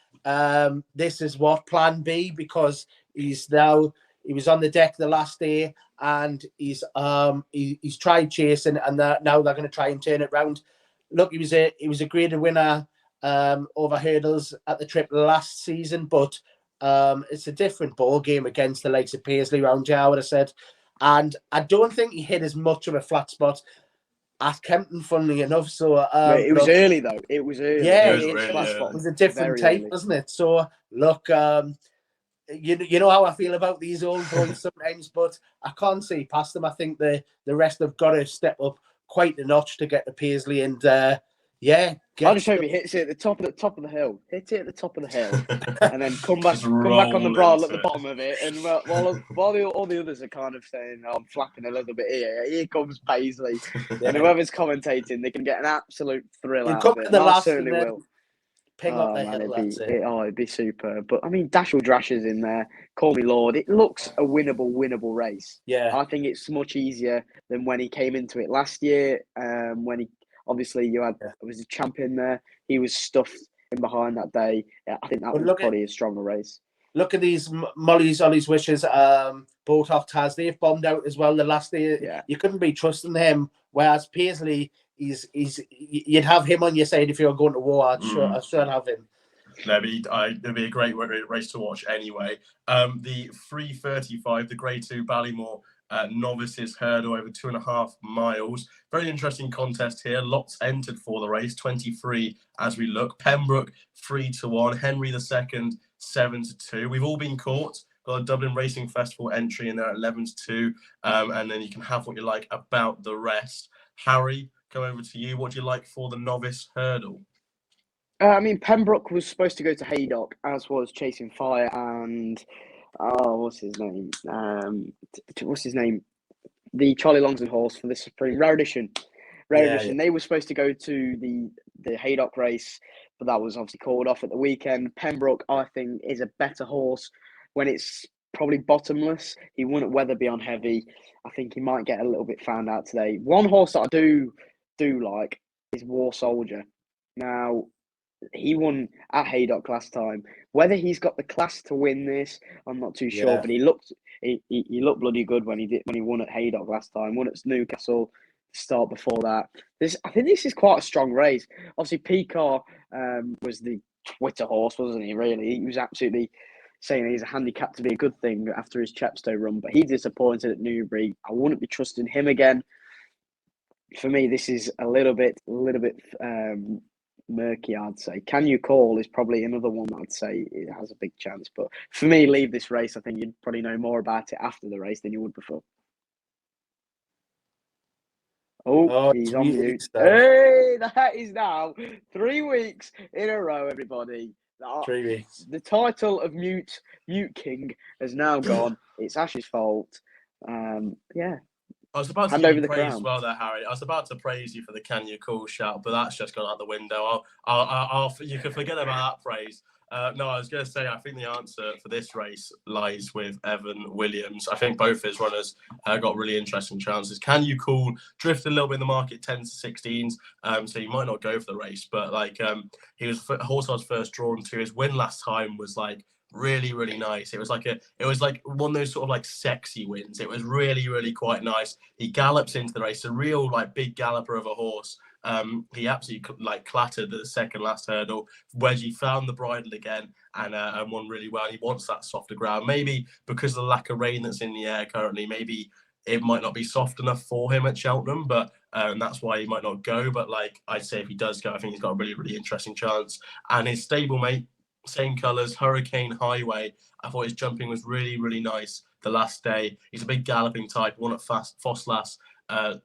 this is what plan B, because he was on the deck the last day, and he's tried chasing, and now they're going to try and turn it round. Look, he was a graded winner over hurdles at the trip last season, but it's a different ball game against the likes of Paisley round here, I would have said. And I don't think he hit as much of a flat spot at Kempton, funnily enough. So it was early though. It was early. Yeah, it was a different type, wasn't it? So look, you know how I feel about these old boys sometimes, but I can't see past them. I think the rest have got to step up quite a notch to get to Paisley, and I just hope he hits it at the top of the hill. Hit it at the top of the hill, and then come back on the bridle at the bottom of it. And while all the others are kind of saying, "Oh, I'm flapping a little bit here comes Paisley," and whoever's commentating, they can get an absolute thrill out of it. The last certainly will. Ping up the hill. It'd be superb. But I mean, Dashel Drasher's in there. Call me Lord. It looks a winnable race. Yeah, I think it's much easier than when he came into it last year. When he obviously there was a champion there. He was stuffed in behind that day. I think that was probably a stronger race. Look at these Molly's Ollie's Wishes. Botox has they've bombed out as well the last day. Yeah. You couldn't be trusting him. Whereas Paisley, you'd have him on your side if you were going to war. I'd sure have him. It'd be a great race to watch anyway. The 3:35, the Grade 2 Ballymore Novices hurdle over 2.5 miles. Very interesting contest here. Lots entered for the race. 23 as we look. Pembroke 3-1. Henry II 7-2. We've all been caught. Got a Dublin Racing Festival entry in there at 11-2. And then you can have what you like about the rest. Harry, come over to you. What do you like for the novice hurdle? I mean, Pembroke was supposed to go to Haydock, as was Chasing Fire and what's his name? The Charlie Longton horse for the Supreme Raridition. They were supposed to go to the Haydock race, but that was obviously called off at the weekend. Pembroke, I think, is a better horse when it's probably bottomless. He won at Weatherby on heavy. I think he might get a little bit found out today. One horse that I do like is War Soldier. Now, he won at Haydock last time. Whether he's got the class to win this, I'm not too sure. But he looked bloody good when he won at Haydock last time. Won at Newcastle to start before that. I think this is quite a strong race. Obviously, Picard was the Twitter horse, wasn't he? Really, he was absolutely saying he's a handicap to be a good thing after his Chepstow run. But he disappointed at Newbury. I wouldn't be trusting him again. For me, this is a little bit murky, I'd say. Can You Call is probably another one that I'd say it has a big chance. But for me, leave this race. I think you'd probably know more about it after the race than you would before. Oh, he's on mute. Hey, that is now 3 weeks in a row, everybody. 3 weeks. The title of Mute King has now gone. It's Ash's fault. I was about to give you praise as well there, Harry. I was about to praise you for the Can You Call shout, but that's just gone out the window. You can forget about that praise. No, I was going to say, I think the answer for this race lies with Evan Williams. I think both his runners got really interesting chances. Can You Call drifted a little bit in the market, 10s to 16s, so he might not go for the race. But he was horse I was first drawn to. His win last time was really, really nice. It was like one of those sort of sexy wins. It was really, really quite nice. He gallops into the race, a real big galloper of a horse. He absolutely clattered the second last hurdle. Wedgie found the bridle again and won really well. He wants that softer ground. Maybe because of the lack of rain that's in the air currently, maybe it might not be soft enough for him at Cheltenham, but that's why he might not go. But I'd say if he does go, I think he's got a really, really interesting chance. And his stablemate, same colours, Hurricane Highway. I thought his jumping was really, really nice the last day. He's a big galloping type. Won at Fosslas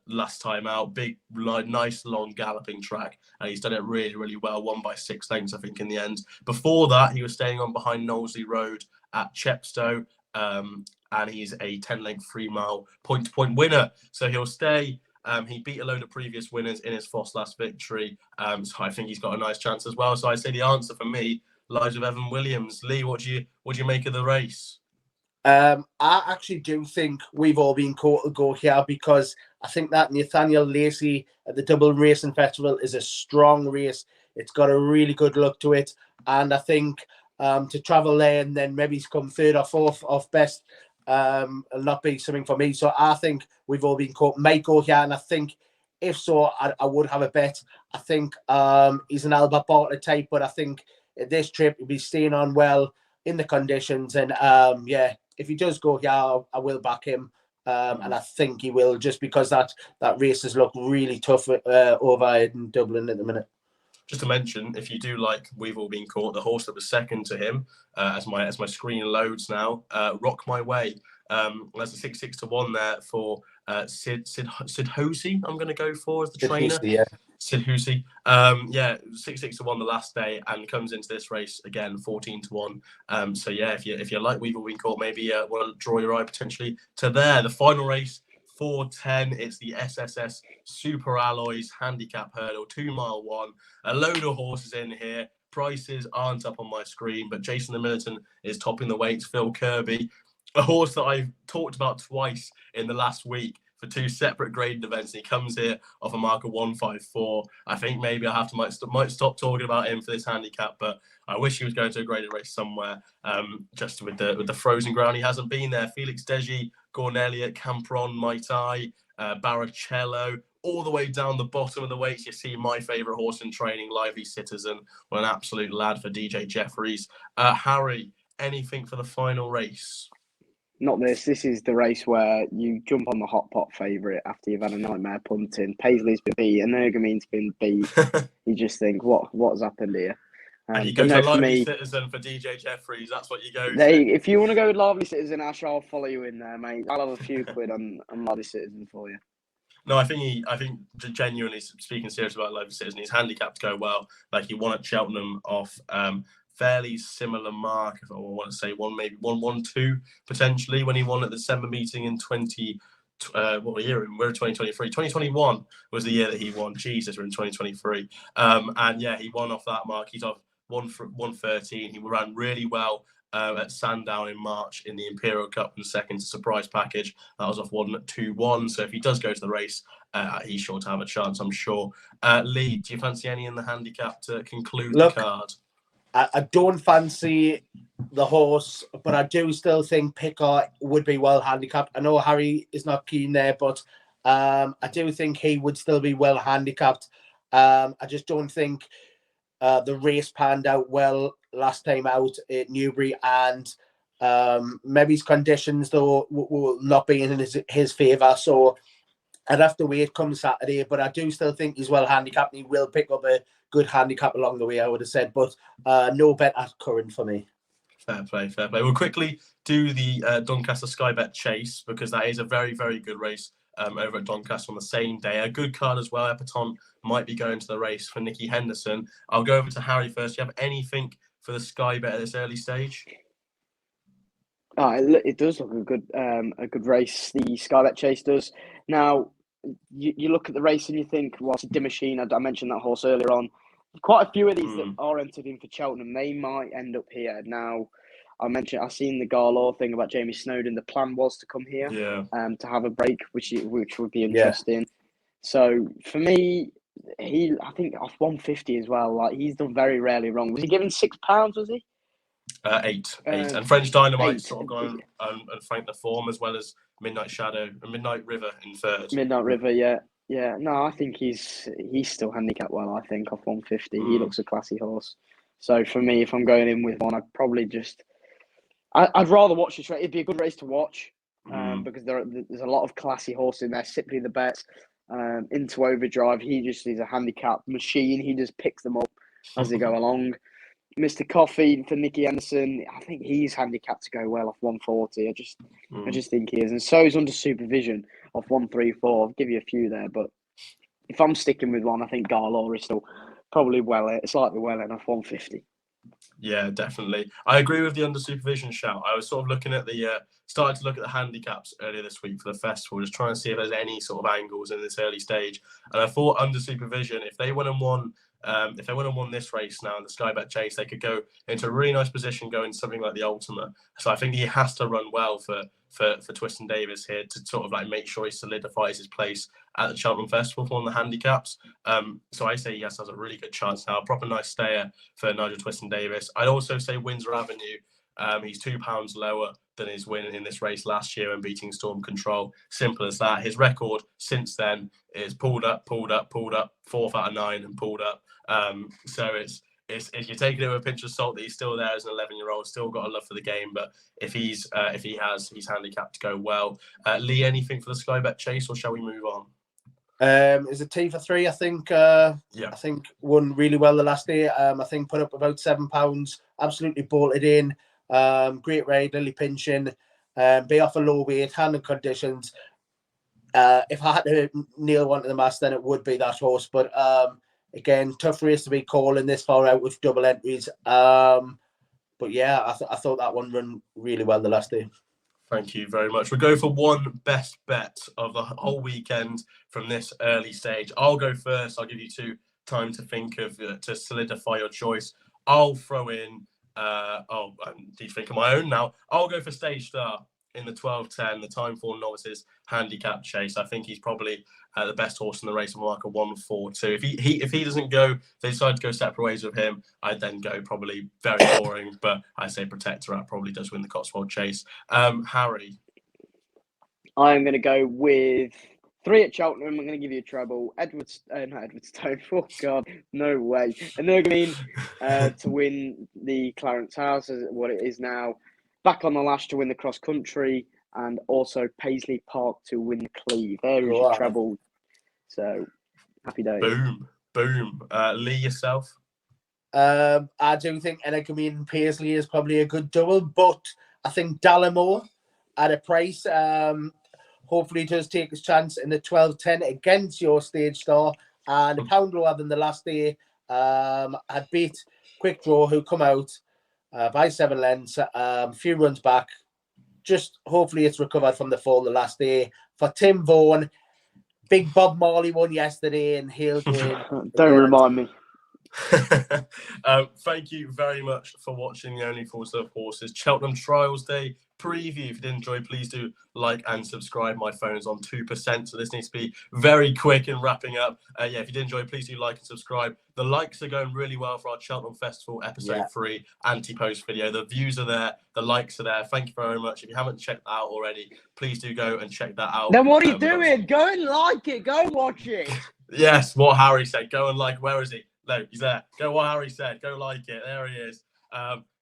last time out. Big, nice, long galloping track. And he's done it really, really well. Won by 6 lengths, I think, in the end. Before that, he was staying on behind Knowsley Road at Chepstow. And he's a 10-length 3-mile point-to-point winner. So he'll stay He beat a load of previous winners in his Foss last victory. So I think he's got a nice chance as well. So I'd say the answer for me lies with Evan Williams. Lee, what do you make of the race? I actually do think we've all been caught to go here, because I think that Nathaniel Lacey at the Dublin Racing Festival is a strong race. It's got a really good look to it. And I think to travel there and then maybe come third or fourth off best will not be something for me. So I think we've all been caught. Might go here, and I think if so, I would have a bet. I think he's an Albert Bartlett type, but I think at this trip he'll be staying on well in the conditions. And if he does go here, I will back him. And I think he will, just because that races look really tough over in Dublin at the minute. Just to mention, if you do like We've All Been Caught, the horse that was second to him, as my screen loads now, Rock My Way. There's a 6-6 to 1 there for Sid Hosey. I'm going to go for as the trainer. Sid Hosey. 6-6 to 1 the last day, and comes into this race again 14 to 1. So yeah, if you like We've All Been Caught, maybe want to draw your eye potentially to there. The final race, 4:10. It's the SSS Super Alloys Handicap Hurdle, 2 mile one. A load of horses in here. Prices aren't up on my screen, but Jason the Militant is topping the weights. Phil Kirby, a horse that I've talked about twice in the last week for 2 separate graded events. And he comes here off a mark of 154. I think maybe I might stop talking about him for this handicap, but I wish he was going to a graded race somewhere. Just with the frozen ground, he hasn't been there. Felix Deji, Gordon Elliott, Campron, Maitai, Baracello, all the way down the bottom of the weights. You see my favourite horse in training, Lively Citizen, an absolute lad for DJ Jeffries. Harry, anything for the final race? Not this. This is the race where you jump on the hot pot favourite after you've had a nightmare punting. Paisley's been beat, and Ergamine's been beat. You just think, what's happened here? And you go to Lively Citizen for DJ Jeffries. That's what you go to. If you want to go with Lively Citizen, Ash, I'll follow you in there, mate. I'll have a few quid on Lively Citizen for you. No, I think genuinely speaking serious about Lively Citizen, he's handicapped to go well. Like, he won at Cheltenham off fairly similar mark, if I want to say 1-1-2 potentially, when he won at the December meeting in 20. What year? We're in 2023. 2021 was the year that he won. Jesus, we're in 2023. And yeah, he won off that mark. He's off 113. He ran really well at Sandown in March in the Imperial Cup and second to Surprise Package. That was off 1-2-1. So if he does go to the race, he's sure to have a chance, I'm sure. Lee, do you fancy any in the handicap to conclude the card? I don't fancy the horse, but I do still think Pickard would be well handicapped. I know Harry is not keen there, but I do think he would still be well handicapped. I just don't think the race panned out well last time out at Newbury, and maybe his conditions though will not be in his favour. So I'd have to wait come Saturday, but I do still think he's well handicapped, and he will pick up a good handicap along the way, I would have said, but no bet at current for me. Fair play. We'll quickly do the Doncaster Sky Bet Chase, because that is a very, very good race over at Doncaster on the same day. A good card as well. Epatante might be going to the race for Nicky Henderson. I'll go over to Harry first. Do you have anything for the Sky Bet at this early stage? It does look a good race. The Sky Bet Chase does. Now, you look at the race and you think, well, it's a machine. I mentioned that horse earlier on. Quite a few of these that are entered in for Cheltenham, they might end up here. Now, I've seen the Garlaw thing about Jamie Snowden. The plan was to come here, to have a break, which would be interesting. Yeah. So for me, I think off 150 as well. Like, he's done very rarely wrong. Was he given £6? Was he? 8. And French Dynamite sort of gone and franked the form, as well as Midnight Shadow and Midnight River in third. Midnight River, yeah. Yeah, no, I think he's still handicapped well, I think, off 150. He looks a classy horse. So for me, if I'm going in with one, I'd probably I'd rather watch this race. It'd be a good race to watch because there's a lot of classy horses in there. Simply the Bets, Into Overdrive. He just is a handicap machine. He just picks them up as they go along. Mr. Coffee for Nicky Anderson, I think he's handicapped to go well off 140. I just think he is. And so he's under supervision off 134. I'll give you a few there, but if I'm sticking with one, I think Garlaw is still probably slightly well in off 150. Yeah, definitely. I agree with the under supervision shout. I was sort of looking at started to look at the handicaps earlier this week for the festival, just trying to see if there's any sort of angles in this early stage. And I thought under supervision, if they went and won this race now in the Sky Bet Chase, they could go into a really nice position going something like the Ultimate. So I think he has to run well for Twiston Davis here to sort of like make sure he solidifies his place at the Cheltenham Festival for one of the handicaps. So I say yes, has a really good chance now. A proper nice stayer for Nigel Twiston Davis. I'd also say Windsor Avenue. He's £2 lower than his win in this race last year and beating Storm Control. Simple as that. His record since then is pulled up, 4th out of 9 and pulled up. So it's if you're taking it with a pinch of salt that he's still there as an 11-year-old, still got a love for the game. But if he's handicapped to go well. Lee, anything for the Sky Bet Chase, or shall we move on? Is it T for 3? I think. I think won really well the last day. I think put up about £7. Absolutely bolted in. Great ride, Lily pinching. Be off a low weight, handling conditions. If I had to nail one to the mast, then it would be that horse. But again, tough race to be calling this far out with double entries. But yeah, I thought that one ran really well the last day. Thank you very much. We'll go for one best bet of the whole weekend from this early stage. I'll go first. I'll give you time to think of to solidify your choice. I'll throw in. I need to think of my own now. I'll go for Stage Star in the 12:10, the Time for Novices Handicap Chase. I think he's probably the best horse in the race, more like a 1-4-2. If he doesn't go, if they decide to go separate ways with him, I'd then go probably very boring. But I say Protectorate probably does win the Cotswold Chase. Harry, I'm going to go with 3 at Cheltenham. I'm going to give you a treble. Not Edwardstone. Oh God, no way. And they're going to win the Clarence House, as what it is now. Back on the Lash to win the cross country, and also Paisley Park to win the Cleeve. There is your treble. So happy days. Boom. Lee, yourself? I do think Energamine Paisley is probably a good double, but I think Ballymore at a price hopefully does take his chance in the 12:10 against your Stage Star, and a pound lower than the last day. I beat Quick Draw, who come out by 7 lengths, a few runs back. Just hopefully it's recovered from the fall the last day. For Tim Vaughan, Big Bob Marley won yesterday, and he'll win. Don't remind me. Thank you very much for watching the Only Fools Love Horses Cheltenham Trials Day preview. If you did enjoy, please do like and subscribe. My phone is on 2%, so this needs to be very quick in wrapping up. If you did enjoy, please do like and subscribe. The likes are going really well for our Cheltenham Festival episode 3 anti-post video. The views are there, the likes are there. Thank you very much. If you haven't checked that out already, please do go and check that out. Then what are you doing? Go and like it. Go watch it. Yes, what Harry said. Go and like. Where is he? No, he's there. Go what Harry said. Go like it. There he is.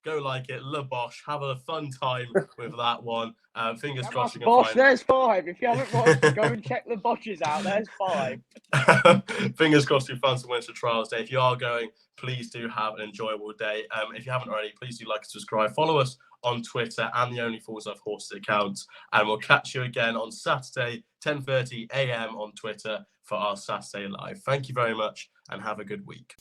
Go like it. Le Bosch. Have a fun time with that one. Fingers crossed you can Bosch, find... there's 5. If you haven't watched it, go and check the Bosches out. There's 5. Fingers crossed you found some Winter Trials Day. If you are going, please do have an enjoyable day. If you haven't already, please do like and subscribe. Follow us on Twitter and the Only Fools Love Horses accounts. And we'll catch you again on Saturday, 10:30 a.m. on Twitter for our Saturday Live. Thank you very much and have a good week.